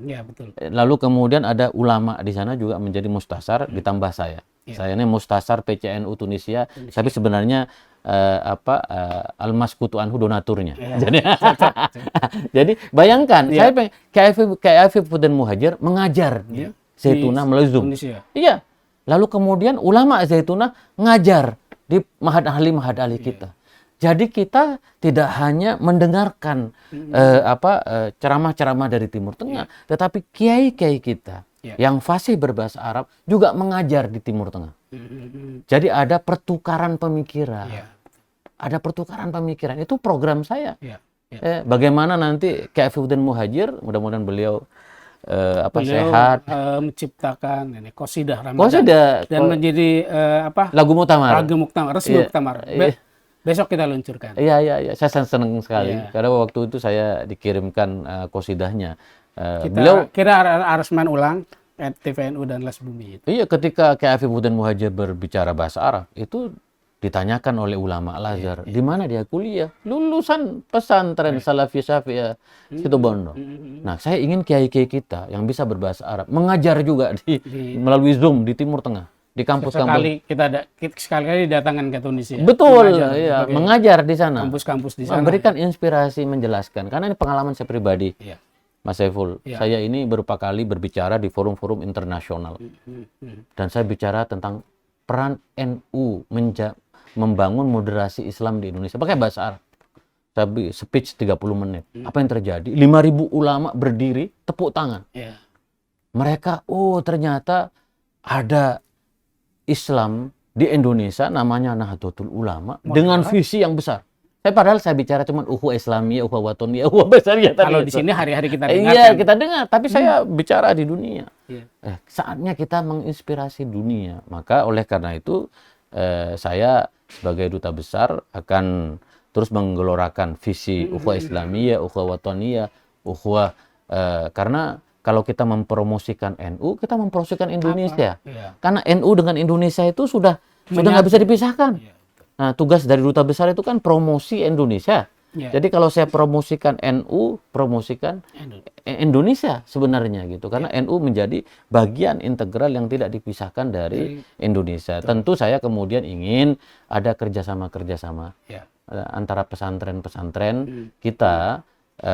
Ya betul. Lalu kemudian ada ulama di sana juga menjadi mustasar, ditambah saya. Saya ini mustasar PCNU Tunisia. Tapi sebenarnya Al-Maskutu Anhu donaturnya. Jadi bayangkan, saya kayak Afifuddin Muhajir mengajar di Zaituna melalui Zoom. Iya. Lalu kemudian ulama Zaituna ngajar di mahad ahli kita. Jadi kita tidak hanya mendengarkan ceramah-ceramah dari Timur Tengah, tetapi kiai-kiai kita yang fasih berbahasa Arab juga mengajar di Timur Tengah. Jadi ada pertukaran pemikiran. Ada pertukaran pemikiran. Itu program saya. Bagaimana nanti Kiai Afifuddin Muhajir, mudah-mudahan beliau sehat, menciptakan ini qasidah Ramadan dan menjadi lagu muktamar, resmi muktamar. Besok kita luncurkan. Iya, saya senang sekali karena waktu itu saya dikirimkan qasidahnya. Beliau kira harus main ulang TVNU dan Les Bumi itu. Iya, ketika Kiai Afifuddin Muhajir berbicara bahasa Arab itu ditanyakan oleh ulama Al-Azhar, di mana dia kuliah? Lulusan pesantren Salafiyah Syafi'iyah Situbondo. Nah, saya ingin kiai-kiai kita yang bisa berbahasa Arab mengajar juga melalui Zoom di Timur Tengah, di kampus-kampus. Sekali-kali datangkan ke Tunisia. Betul, mengajar di sana. Kampus-kampus di sana. Memberikan inspirasi, menjelaskan. Karena ini pengalaman saya pribadi. Mas Saiful, saya ini beberapa kali berbicara di forum-forum internasional. Dan saya bicara tentang peran NU membangun moderasi Islam di Indonesia pakai bahasa Arab. Saya speech 30 menit. Apa yang terjadi? 5.000 ulama berdiri, tepuk tangan. Mereka, ternyata ada Islam di Indonesia namanya Nahdlatul Ulama dengan visi yang besar. Padahal saya bicara cuma ukhuwah Islamiyah, ukhuwah watoniyah, ukhuwah besariyah. Kalau di sini hari-hari kita dengar. Iya, kita dengar. Tapi saya bicara di dunia. Saatnya kita menginspirasi dunia. Maka oleh karena itu saya sebagai duta besar akan terus menggelorakan visi ukhuwah Islamiyah, ukhuwah watoniyah, ukhuwah karena kalau kita mempromosikan NU, kita mempromosikan Indonesia. Karena NU dengan Indonesia itu sudah nggak bisa dipisahkan. Nah, tugas dari duta besar itu kan promosi Indonesia. Jadi kalau saya promosikan NU, promosikan Indonesia sebenarnya gitu. Karena NU menjadi bagian integral yang tidak dipisahkan dari Indonesia. Tentu saya kemudian ingin ada kerjasama antara pesantren-pesantren kita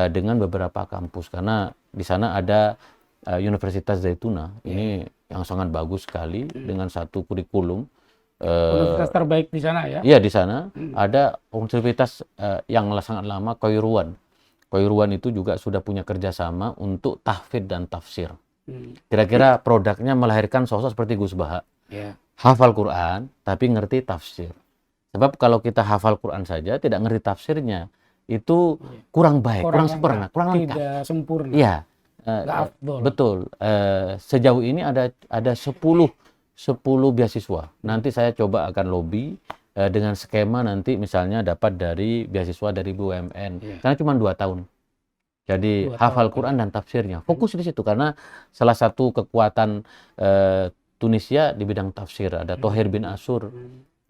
dengan beberapa kampus. Karena di sana ada Universitas Zaituna. Ini yang sangat bagus sekali dengan satu kurikulum. Universitas terbaik di sana ya? Iya, di sana ada universitas yang sangat lama, Khairuan. Khairuan itu juga sudah punya kerjasama untuk tahfidz dan tafsir. Kira-kira produknya melahirkan sosok seperti Gus Baha. Hafal Quran, tapi ngerti tafsir. Sebab kalau kita hafal Quran saja, tidak ngerti tafsirnya, itu kurang baik, kurang sempurna, kurang lengkap. Tidak sempurna. Iya, betul. Sejauh ini ada 10 beasiswa. Nanti saya coba akan lobby dengan skema nanti misalnya dapat dari beasiswa dari BUMN. Karena cuma 2 tahun. Jadi hafal Quran dan tafsirnya. Fokus di situ karena salah satu kekuatan Tunisia di bidang tafsir. Ada Thohir bin Ashur.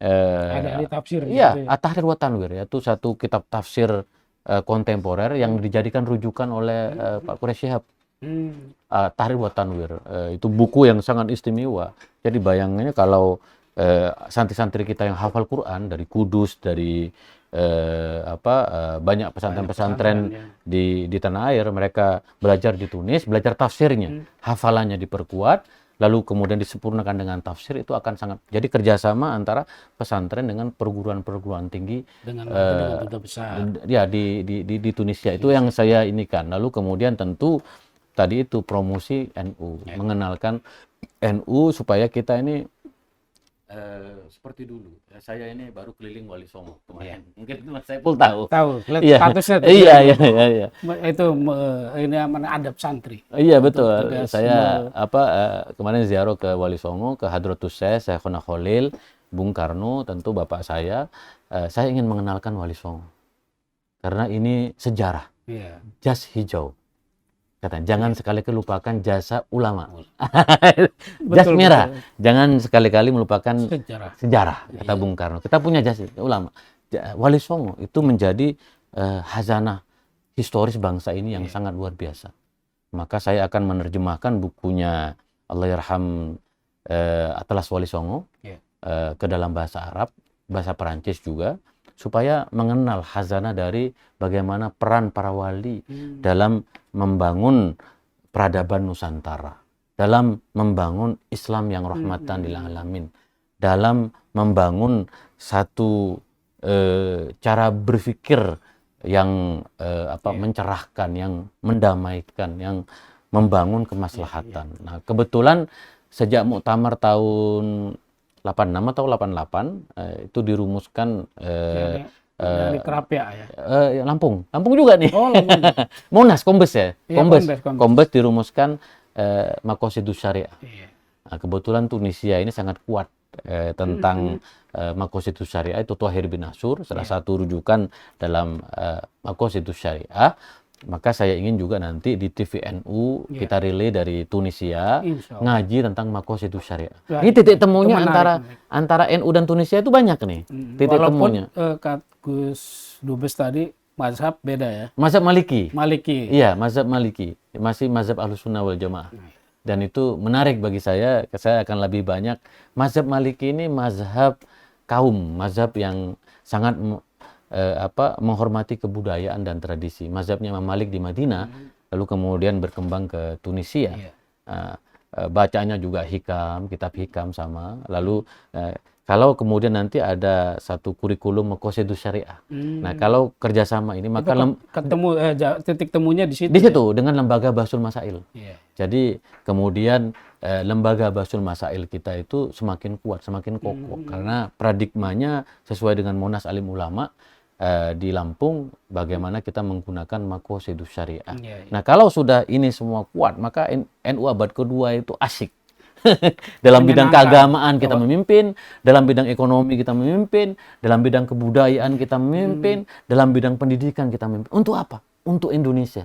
Ada ahli tafsir. Iya, At-Tahrir wa Tanwir. Itu satu kitab tafsir kontemporer yang dijadikan rujukan oleh Pak Quraish Shihab. Tahrir wa Tanwir. Itu buku yang sangat istimewa. Jadi bayangannya kalau santri-santri kita yang hafal Quran dari Kudus, dari banyak pesantren-pesantren di tanah air, mereka belajar di Tunis, belajar tafsirnya, hafalannya diperkuat, lalu kemudian disempurnakan dengan tafsir, itu akan sangat. Jadi kerjasama antara pesantren dengan perguruan-perguruan tinggi dengan duta besar. Ya di Tunisia itu yang saya inikan. Lalu kemudian tentu tadi itu promosi NU, mengenalkan NU supaya kita ini seperti dulu. Saya ini baru keliling Wali Songo kemarin. Mungkin itu Mas Saiful tahu. Lihat Iya. statusnya. Iya. Itu ini mana adab santri. Iya betul. Saya kemarin ziarah ke Wali Songo, ke Hadratus Syekhuna Khalil, Bung Karno, tentu bapak saya. Saya ingin mengenalkan Wali Songo. Karena ini sejarah. Iya. Jas hijau. Katanya, jangan sekali-kali lupakan jasa ulama. Jas merah, jangan sekali-kali melupakan sejarah, kata Bung Karno. Kita punya jas ulama. Wali Songo itu menjadi khazanah historis bangsa ini yang sangat luar biasa. Maka saya akan menerjemahkan bukunya Allahyarham Atlas Wali Songo ke dalam bahasa Arab, bahasa Perancis juga, supaya mengenal khazanah dari bagaimana peran para wali dalam membangun peradaban Nusantara, dalam membangun Islam yang rahmatan lil alamin, dalam membangun satu cara berpikir yang mencerahkan, yang mendamaikan, yang membangun kemaslahatan. Nah, kebetulan sejak muktamar tahun 86 atau 88 itu dirumuskan dari Kerapia ya. Lampung juga nih. Oh, Lampung. Monas, Kombes ya. Iya, Kombes dirumuskan Maqasidus Syariah. Iya. Nah, kebetulan Tunisia ini sangat kuat tentang Maqasidus Syariah. Itu Thahir bin Ashur, salah satu rujukan dalam Maqasidus Syariah. Maka saya ingin juga nanti di TVNU kita relay dari Tunisia ngaji tentang Maqasidus Syariah. Ini titik temunya antara NU dan Tunisia itu banyak nih. Titik temunya. Gus Dubes tadi mazhab beda ya. Mazhab Maliki. Iya, mazhab Maliki. Masih mazhab Ahlussunnah wal Jamaah. Dan itu menarik bagi saya akan lebih banyak. Mazhab Maliki ini mazhab kaum, mazhab yang sangat menghormati kebudayaan dan tradisi. Mazhabnya Imam Malik di Madinah, lalu kemudian berkembang ke Tunisia. Bacanya juga hikam, kitab hikam sama. Lalu kalau kemudian nanti ada satu kurikulum Maqasidus Syariah. Nah, kalau kerjasama ini maka titik temunya di situ. Di situ dengan lembaga Bahsul Masail. Jadi kemudian lembaga Bahsul Masail kita itu semakin kuat, semakin kokoh karena paradigmanya sesuai dengan Monas Alim Ulama. Di Lampung, bagaimana kita menggunakan Maqasidus Syariah. Nah, kalau sudah ini semua kuat, maka NU abad kedua itu asik. Dalam bidang keagamaan kita memimpin, dalam bidang ekonomi kita memimpin, dalam bidang kebudayaan kita memimpin, dalam bidang pendidikan kita memimpin. Untuk apa? Untuk Indonesia.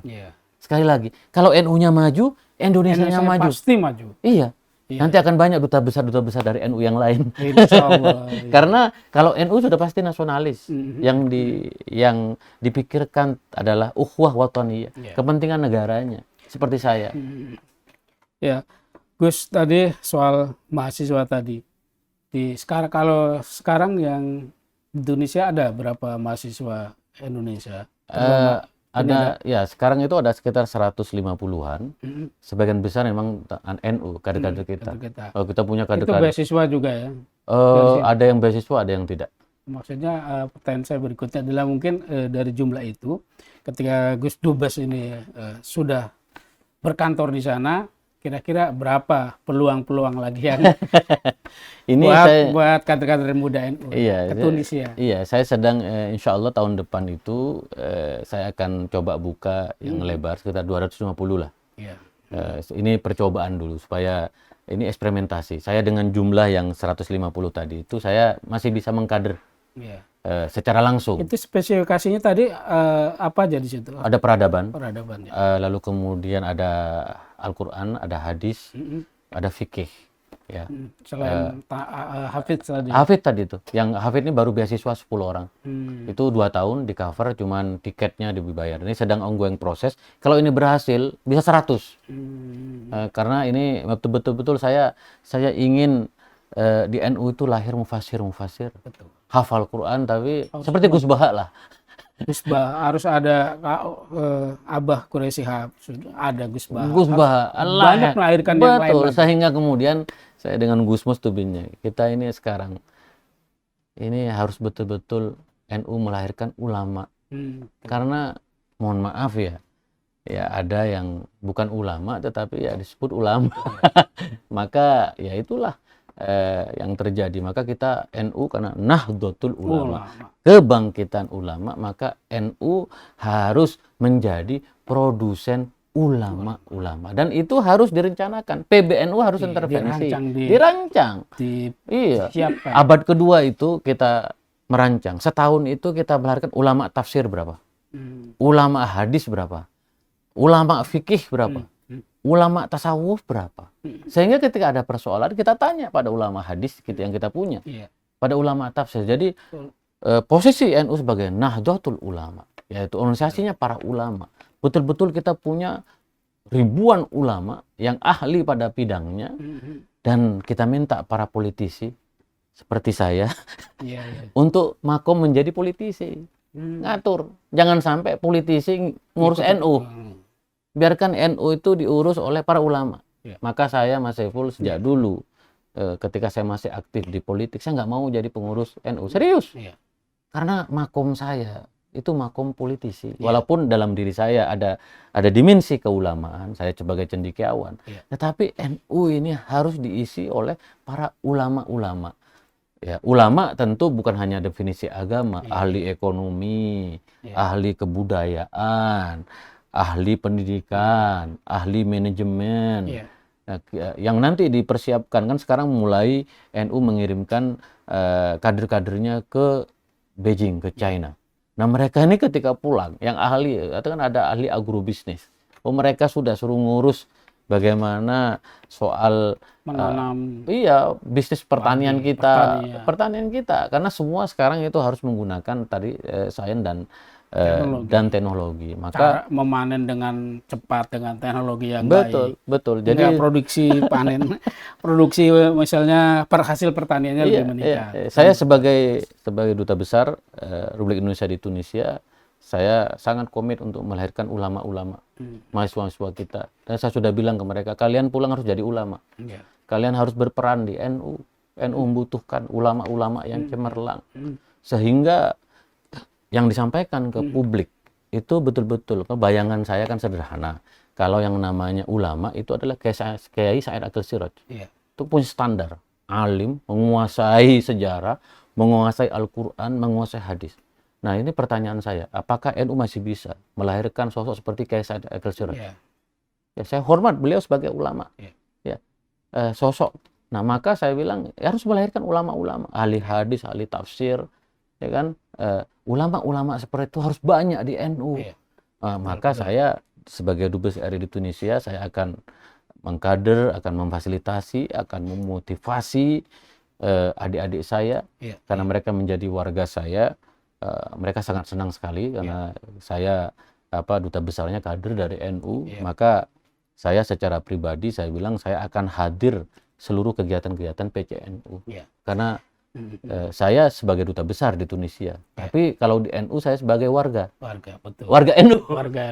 Sekali lagi, kalau NU-nya maju, Indonesia-nya maju. Pasti maju. Iya. Nanti akan banyak duta besar dari NU yang lain. Insyaallah. Karena kalau NU sudah pasti nasionalis. Yang dipikirkan adalah ukhuwah wataniyah, kepentingan negaranya. Seperti saya. Ya, Gus tadi soal mahasiswa tadi. Kalau sekarang yang Indonesia ada berapa mahasiswa Indonesia? Ada ya, sekarang itu ada sekitar 150-an. Sebagian besar memang NU, kader-kader kita. Kalau kita punya kader-kader. Itu beasiswa juga ya? Ada yang beasiswa, ada yang tidak. Maksudnya pertanyaan saya berikutnya adalah mungkin dari jumlah itu, ketika Gus Dubes ini sudah berkantor di sana, kira-kira berapa peluang-peluang lagi yang ini buat kader-kader muda NU ke Tunisia? Iya, saya sedang insya Allah tahun depan itu saya akan coba buka yang lebar sekitar 250 lah. Ini percobaan dulu supaya ini eksperimentasi. Saya dengan jumlah yang 150 tadi itu saya masih bisa mengkader secara langsung. Itu spesifikasinya tadi apa aja di situ? Ada peradaban. Lalu kemudian ada Al-Quran, ada hadis, ada fikih. Ya. Selain Hafidz tadi. Hafidz tadi itu. Yang Hafidz ini baru beasiswa 10 orang. Itu 2 tahun di cover, cuman tiketnya dibayar. Ini sedang ongoing proses. Kalau ini berhasil, bisa 100. Karena ini betul-betul saya ingin di NU itu lahir mufasir, Betul. hafal Quran, tapi seperti Gus Baha lah. Gus Baha harus ada Abah Quraisy Shihab, ada Gus Baha. Gus Baha, Banyak melahirkan yang lain. betul. Lagi. Sehingga kemudian saya dengan Gus Mus Tubinnya, kita ini sekarang ini harus betul-betul NU melahirkan ulama. Karena mohon maaf ya ada yang bukan ulama tetapi ya disebut ulama. Maka ya itulah yang terjadi. Maka kita NU karena Nahdlatul Ulama, kebangkitan ulama, maka NU harus menjadi produsen ulama. Dan itu harus direncanakan. PBNU harus intervensi, dirancang. Iya. Siapkan. Abad kedua itu kita merancang. Setahun itu kita melahirkan ulama tafsir berapa? Ulama hadis berapa? Ulama fikih berapa? Ulama tasawuf berapa? Sehingga ketika ada persoalan kita tanya pada ulama hadis yang kita punya. Pada ulama tafsir. Jadi posisi NU sebagai Nahdlatul Ulama, yaitu organisasinya para ulama. Betul-betul kita punya ribuan ulama yang ahli pada bidangnya, dan kita minta para politisi seperti saya untuk makom menjadi politisi, ngatur. Jangan sampai politisi ngurus NU. Biarkan NU itu diurus oleh para ulama. Maka saya, Mas Saiful, sejak dulu ketika saya masih aktif di politik, saya nggak mau jadi pengurus NU. Serius. Karena makom saya itu makom politisi. Walaupun dalam diri saya ada dimensi keulamaan, saya sebagai cendekiawan. Tetapi NU ini harus diisi oleh para ulama-ulama. Ya, ulama tentu bukan hanya definisi agama, ahli ekonomi, ahli kebudayaan, ahli pendidikan, ahli manajemen. Nah, yang nanti dipersiapkan kan sekarang mulai NU mengirimkan kader-kadernya ke Beijing, ke China. Nah, mereka ini ketika pulang, yang ahli, atau kan ada ahli agrobisnis. Mereka sudah suruh ngurus bagaimana soal menanam bisnis pertanian kita, karena semua sekarang itu harus menggunakan tadi sains dan teknologi. Maka cara memanen dengan cepat dengan teknologi yang betul. Jadi produksi panen, produksi misalnya hasil pertaniannya lebih meningkat. Saya sebagai duta besar Republik Indonesia di Tunisia, saya sangat komit untuk melahirkan ulama-ulama, mahasiswa kita. Dan saya sudah bilang ke mereka, kalian pulang harus jadi ulama. Kalian harus berperan di NU. NU membutuhkan ulama-ulama yang cemerlang. Sehingga yang disampaikan ke publik itu betul-betul, bayangan saya kan sederhana. Kalau yang namanya ulama itu adalah Kiai Said Akil Siraj. Itu punya standar. Alim, menguasai sejarah, menguasai Al-Quran, menguasai hadis. Nah, ini pertanyaan saya, apakah NU masih bisa melahirkan sosok seperti Kiai Said Akil Siraj? Ya, saya hormat beliau sebagai ulama. Sosok. Nah, maka saya bilang harus melahirkan ulama-ulama, ahli hadis, ahli tafsir, ya kan? Ulama-ulama seperti itu harus banyak di NU. Maka saya sebagai dubes RI di Tunisia, saya akan mengkader, akan memfasilitasi, akan memotivasi adik-adik saya, karena mereka menjadi warga saya. Mereka sangat senang sekali karena saya duta besarnya kader dari NU. Maka saya secara pribadi saya bilang saya akan hadir seluruh kegiatan-kegiatan PCNU. Karena saya sebagai duta besar di Tunisia. Tapi kalau di NU saya sebagai warga NU.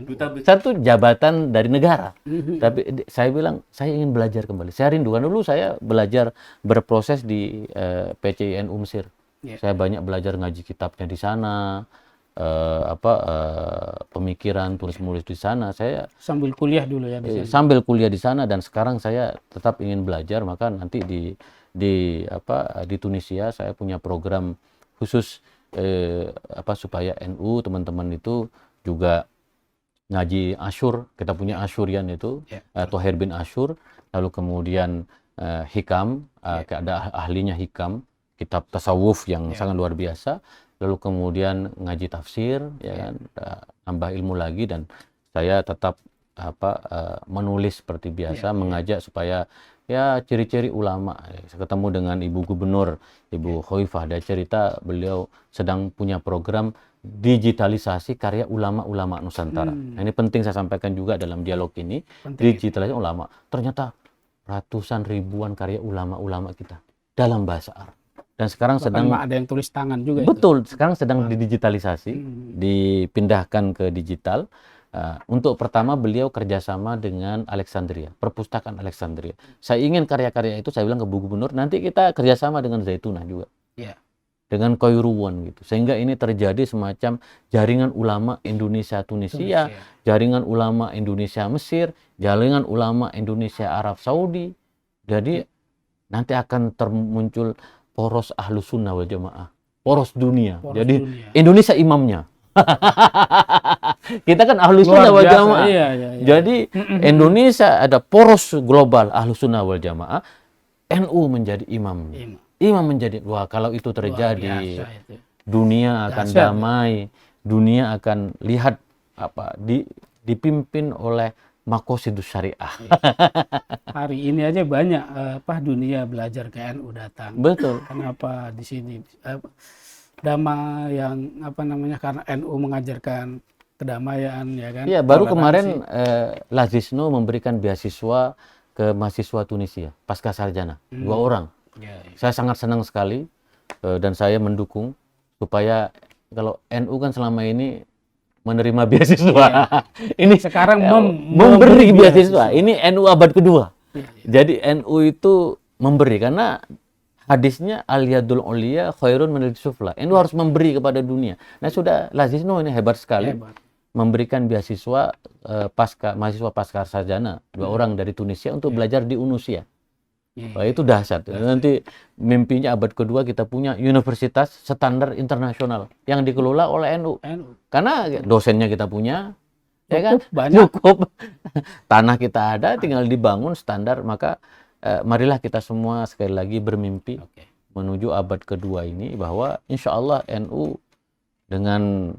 Duta besar itu jabatan dari negara. Tapi saya bilang saya ingin belajar kembali. Saya rindukan dulu saya belajar berproses di PCNU Mesir. Saya banyak belajar ngaji kitabnya di sana. Pemikiran tulis-menulis di sana. Saya sambil kuliah dulu ya di sana. Sambil kuliah di sana, dan sekarang saya tetap ingin belajar. Maka nanti di Tunisia saya punya program khusus supaya NU teman-teman itu juga ngaji Asyur. Kita punya Asyurian itu Thohir bin Asyur, lalu kemudian hikam, ada ahlinya hikam, kitab tasawuf yang sangat luar biasa. Lalu kemudian ngaji tafsir, nambah ilmu lagi, dan saya tetap menulis seperti biasa, mengajak supaya ciri-ciri ulama. Saya ketemu dengan Ibu Gubernur, Ibu Khoifah, dia cerita beliau sedang punya program digitalisasi karya ulama-ulama Nusantara. Nah, ini penting saya sampaikan juga dalam dialog ini, digitalisasi ulama. Ternyata ratusan ribuan karya ulama-ulama kita dalam bahasa Arab. Dan sekarang Bahkan sedang ada yang tulis tangan juga. betul, sekarang sedang didigitalisasi, dipindahkan ke digital. Untuk pertama beliau kerjasama dengan Alexandria, perpustakaan Alexandria. Saya ingin karya-karya itu, saya bilang ke Bu Gubernur, nanti kita kerjasama dengan Zaitunah juga, dengan Khairuwan gitu, sehingga ini terjadi semacam jaringan ulama Indonesia Tunisia, jaringan ulama Indonesia Mesir, jaringan ulama Indonesia Arab Saudi. Jadi nanti akan muncul poros Ahlus Sunnah wal Jamaah, poros dunia. Jadi dunia. Indonesia imamnya. Kita kan Ahlus Sunnah wal Jamaah. Iya. Jadi Indonesia ada poros global Ahlus Sunnah wal Jamaah, NU menjadi imamnya. Imam menjadi, wah kalau itu terjadi, dunia akan damai, dunia akan lihat dipimpin oleh Makosidus Syariah. Hari ini aja banyak dunia belajar ke NU datang. Betul. Kenapa di sini damai yang karena NU mengajarkan kedamaian, ya kan? Iya, baru kemarin Lazisno memberikan beasiswa ke mahasiswa Tunisia pasca sarjana, 2 orang. Saya sangat senang sekali dan saya mendukung supaya kalau NU kan selama ini menerima beasiswa. Ini sekarang memberi beasiswa. Ini NU abad kedua. Jadi NU itu memberi karena hadisnya al-yadul ulia khairun minal sufla. NU harus memberi kepada dunia. Nah, sudah Lazisno ini hebat sekali. Memberikan beasiswa mahasiswa pasca sarjana 2 orang dari Tunisia untuk belajar di UNUSIA. Wah, itu dahsyat. Nanti mimpinya abad kedua kita punya universitas standar internasional yang dikelola oleh NU. Karena dosennya kita punya, ya kan? Cukup. Tanah kita ada, tinggal dibangun standar. Maka marilah kita semua sekali lagi bermimpi menuju abad kedua ini bahwa insya Allah NU dengan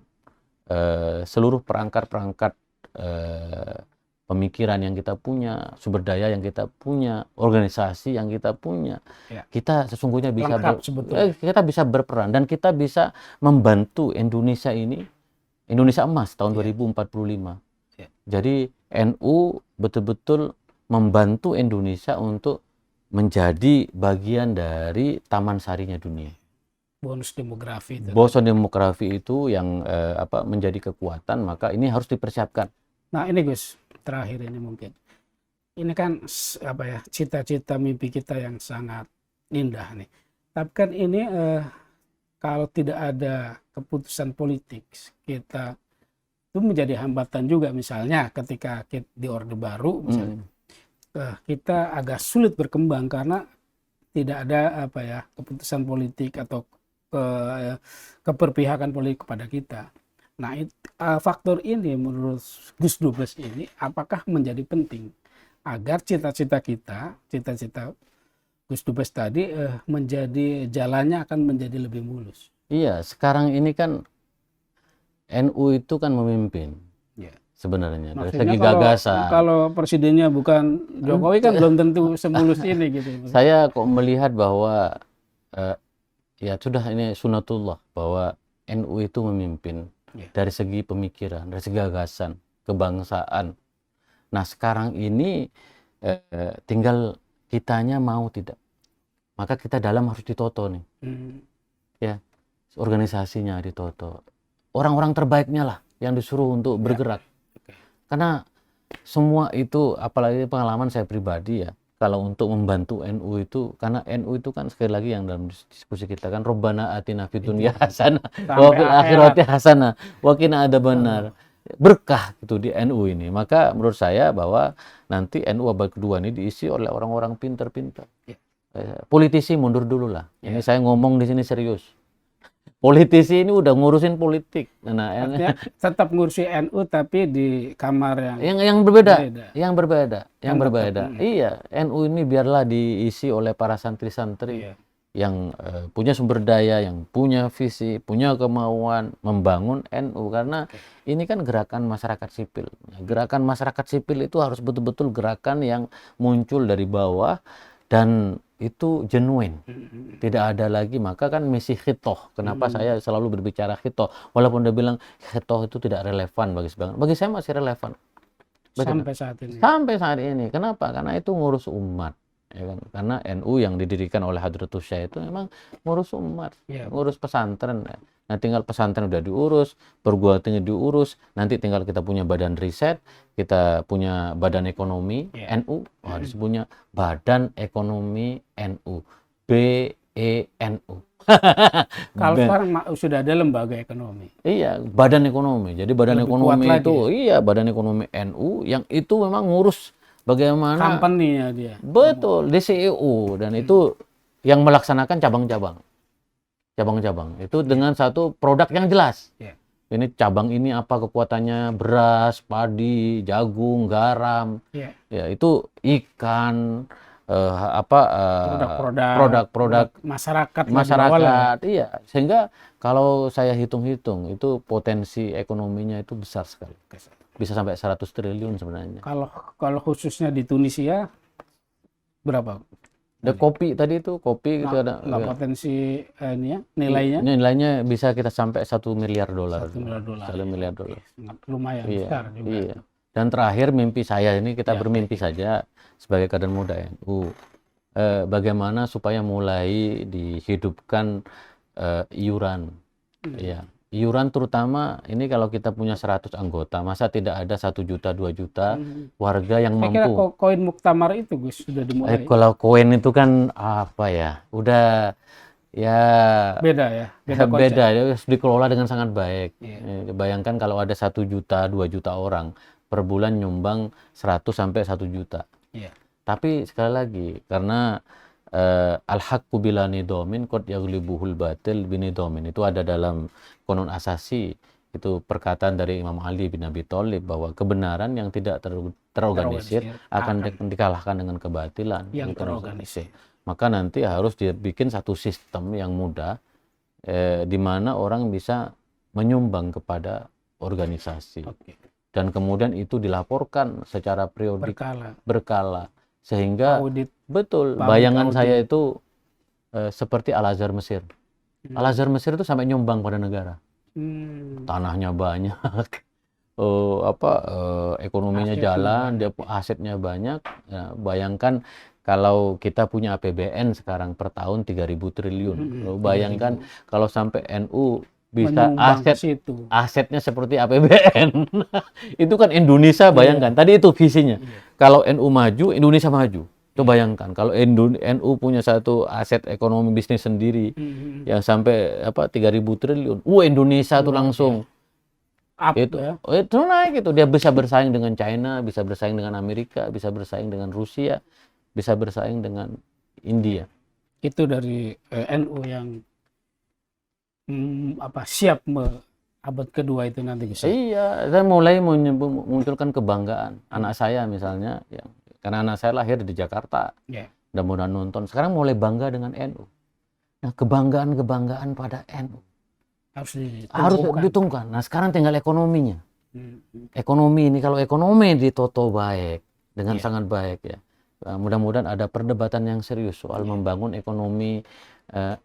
seluruh perangkat-perangkat pemikiran yang kita punya, sumber daya yang kita punya, organisasi yang kita punya, kita sesungguhnya bisa kita bisa berperan dan kita bisa membantu Indonesia ini, Indonesia emas tahun 2045. Jadi NU betul-betul membantu Indonesia untuk menjadi bagian dari taman sarinya dunia. Bonus demografi itu. Bonus demografi itu yang menjadi kekuatan, maka ini harus dipersiapkan. Nah ini Gus, terakhir ini mungkin. Ini kan cita-cita mimpi kita yang sangat indah nih. Tapi kan ini kalau tidak ada keputusan politik, kita itu menjadi hambatan juga. Misalnya ketika kita di Orde Baru misalnya, kita agak sulit berkembang karena tidak ada keputusan politik atau keberpihakan politik kepada kita. Nah, faktor ini menurut Gus Dubes ini apakah menjadi penting agar cita-cita kita, cita-cita Gus Dubes tadi menjadi jalannya akan menjadi lebih mulus. Iya, sekarang ini kan NU itu kan memimpin. Sebenarnya dari segi gagasan. Kalau presidennya bukan Jokowi kan belum tentu semulus ini gitu. Saya kok melihat bahwa ya sudah ini sunatullah bahwa NU itu memimpin. Dari segi pemikiran, dari segi gagasan, kebangsaan. Nah sekarang ini tinggal kitanya mau tidak. Maka kita dalam harus ditoto nih. Ya, organisasinya ditoto. Orang-orang terbaiknya lah yang disuruh untuk bergerak. Karena semua itu, apalagi pengalaman saya pribadi ya, kalau untuk membantu NU itu, karena NU itu kan sekali lagi yang dalam diskusi kita kan Rabbana atina fid dunya hasanah wa fil akhirati hasanah wa qina adzabannar. Berkah itu di NU ini. Maka menurut saya bahwa nanti NU abad kedua ini diisi oleh orang-orang pintar-pintar. Politisi mundur dulu lah. Ini saya ngomong di sini serius. Politisi ini udah ngurusin politik. Nah, tetap ngurusi NU tapi di kamar yang berbeda. Yang berbeda. Iya, NU ini biarlah diisi oleh para santri-santri yang punya sumber daya, yang punya visi, punya kemauan membangun NU karena ini kan gerakan masyarakat sipil. Gerakan masyarakat sipil itu harus betul-betul gerakan yang muncul dari bawah dan itu genuine, tidak ada lagi. Maka kan misi khitoh, kenapa saya selalu berbicara khitoh walaupun dia bilang khitoh itu tidak relevan bagi sebagian, bagi saya masih relevan sampai saat ini. Kenapa? Karena itu ngurus umat. ya kan? Karena NU yang didirikan oleh Hadratus Syekh itu memang ngurus umat, ngurus pesantren. Nah, tinggal pesantren udah diurus, perguruan tinggi diurus, nanti tinggal kita punya badan riset, kita punya badan ekonomi NU, harus punya badan ekonomi NU, BENU. Kalau sekarang sudah ada lembaga ekonomi. Iya, badan ekonomi. Jadi badan Lebih ekonomi kuat itu, lagi, iya badan ekonomi NU yang itu memang ngurus bagaimana company-nya dia. betul di CEO dan itu yang melaksanakan cabang-cabang. Cabang-cabang itu dengan satu produk yang jelas. Ini cabang ini apa kekuatannya, beras, padi, jagung, garam. Ya, itu ikan, produk-produk masyarakat, iya. Sehingga kalau saya hitung-hitung itu potensi ekonominya itu besar sekali, bisa sampai 100 triliun sebenarnya. Kalau khususnya di Tunisia berapa? Kopi tadi itu, kopi itu ada potensi nilainya? Nilainya bisa kita sampai $1 miliar. $1 miliar. Lumayan besar juga. Iya. Dan terakhir mimpi saya ini, kita bermimpi saja sebagai kader muda NU, bagaimana supaya mulai dihidupkan iuran. Ya, iuran terutama ini kalau kita punya 100 anggota, masa tidak ada 1 juta, 2 juta warga yang mampu. Saya kira koin muktamar itu Gus sudah dimulai. Kalau koin itu kan apa ya, udah ya beda ya, beda ya, harus dikelola dengan sangat baik. Bayangkan kalau ada 1 juta, 2 juta orang per bulan nyumbang 100 sampai 1 juta. Tapi sekali lagi, karena al-haqqu bila nidomin qad yaghlibuhul batil binidomin, itu ada dalam Qanun Asasi, itu perkataan dari Imam Ali bin Abi Thalib bahwa kebenaran yang tidak terorganisir akan dikalahkan dengan kebatilan yang terorganisir. Maka nanti harus dibikin satu sistem yang mudah, di mana orang bisa menyumbang kepada organisasi. Dan kemudian itu dilaporkan secara periodik, berkala. Sehingga betul, bayangan saya itu seperti Al-Azhar Mesir. Al-Azhar Mesir itu sampai nyumbang pada negara. Tanahnya banyak, ekonominya jalan, dia asetnya banyak. Ya, bayangkan kalau kita punya APBN sekarang per tahun 3.000 triliun. Bayangkan kalau sampai NU bisa asetnya seperti APBN. Itu kan Indonesia, bayangkan. Tadi itu visinya. Kalau NU maju, Indonesia maju. Coba bayangkan kalau NU punya satu aset ekonomi bisnis sendiri yang sampai 3.000 triliun. Indonesia tuh langsung itu naik itu. Dia bisa bersaing dengan China, bisa bersaing dengan Amerika, bisa bersaing dengan Rusia, bisa bersaing dengan India. Itu dari NU yang siap abad kedua itu nanti bisa. Iya, saya mulai memunculkan kebanggaan. Anak saya misalnya, karena anak saya lahir di Jakarta, mudah-mudahan nonton. Sekarang mulai bangga dengan NU. Nah, kebanggaan pada NU harus ditungkan. Nah, sekarang tinggal ekonominya. Ekonomi ini, kalau ekonomi ditoto baik, dengan sangat baik ya. Mudah-mudahan ada perdebatan yang serius soal membangun ekonomi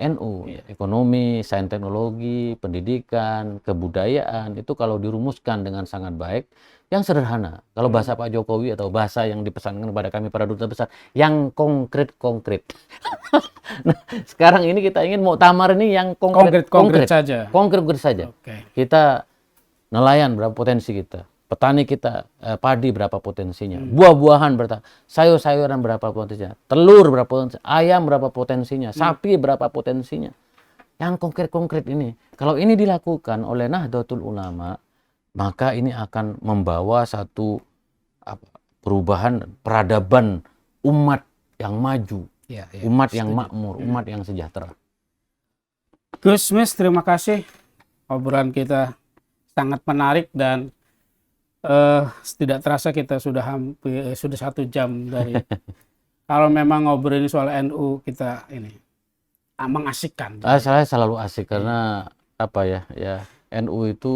NU, ekonomi, sains teknologi, pendidikan, kebudayaan, itu kalau dirumuskan dengan sangat baik, yang sederhana. Kalau bahasa Pak Jokowi atau bahasa yang dipesankan kepada kami para duta besar, yang konkret. Nah, sekarang ini kita ingin muktamar ini yang konkret saja. Konkret saja. Kita nelayan berapa potensi kita, petani kita, padi berapa potensinya, buah-buahan berapa, sayur-sayuran berapa potensinya, telur berapa potensinya, ayam berapa potensinya, sapi berapa potensinya. Yang konkret ini, kalau ini dilakukan oleh Nahdlatul Ulama, maka ini akan membawa satu perubahan peradaban umat yang maju, umat yang makmur, umat yang sejahtera. Gus Mis, terima kasih. Obrolan kita sangat menarik dan tidak terasa kita sudah 1 jam dari. Kalau memang ngobrolin soal NU, kita ini mengasikkan. Saya selalu asik karena NU itu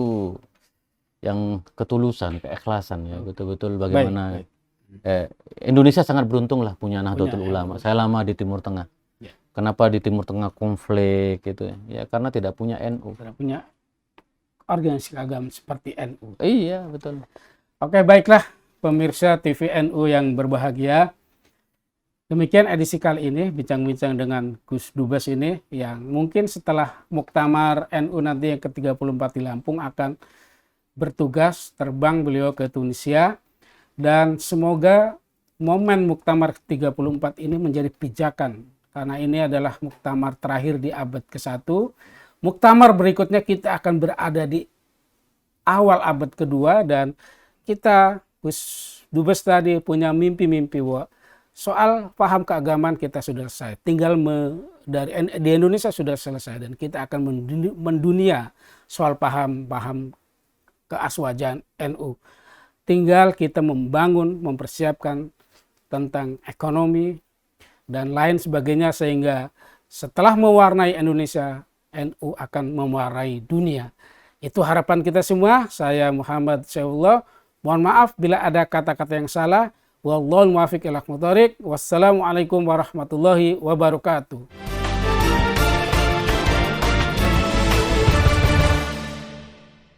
yang ketulusan, keikhlasan ya, betul-betul bagaimana. Indonesia sangat beruntung lah punya Nahdlatul Ulama. Saya lama di Timur Tengah. Kenapa di Timur Tengah konflik gitu ya? Ya karena tidak punya NU. Tidak punya organisasi agama seperti NU. Iya, betul. Oke, baiklah pemirsa TV NU yang berbahagia. Demikian edisi kali ini, bincang-bincang dengan Gus Dubes ini, yang mungkin setelah Muktamar NU nanti yang ke-34 di Lampung akan bertugas terbang beliau ke Tunisia, dan semoga momen Muktamar ke-34 ini menjadi pijakan, karena ini adalah Muktamar terakhir di abad ke-1. Muktamar berikutnya kita akan berada di awal abad kedua, dan kita, Gus Dubes tadi punya mimpi-mimpi bahwa soal paham keagamaan kita sudah selesai. Tinggal di Indonesia sudah selesai, dan kita akan mendunia soal paham keaswajan NU. Tinggal kita membangun, mempersiapkan tentang ekonomi dan lain sebagainya, sehingga setelah mewarnai Indonesia, NU akan mewarnai dunia. Itu harapan kita semua. Saya Muhammad Syaullah. Mohon maaf bila ada kata-kata yang salah. Wallahul muwaffiq ila aqwamit thoriq. Wassalamualaikum warahmatullahi wabarakatuh.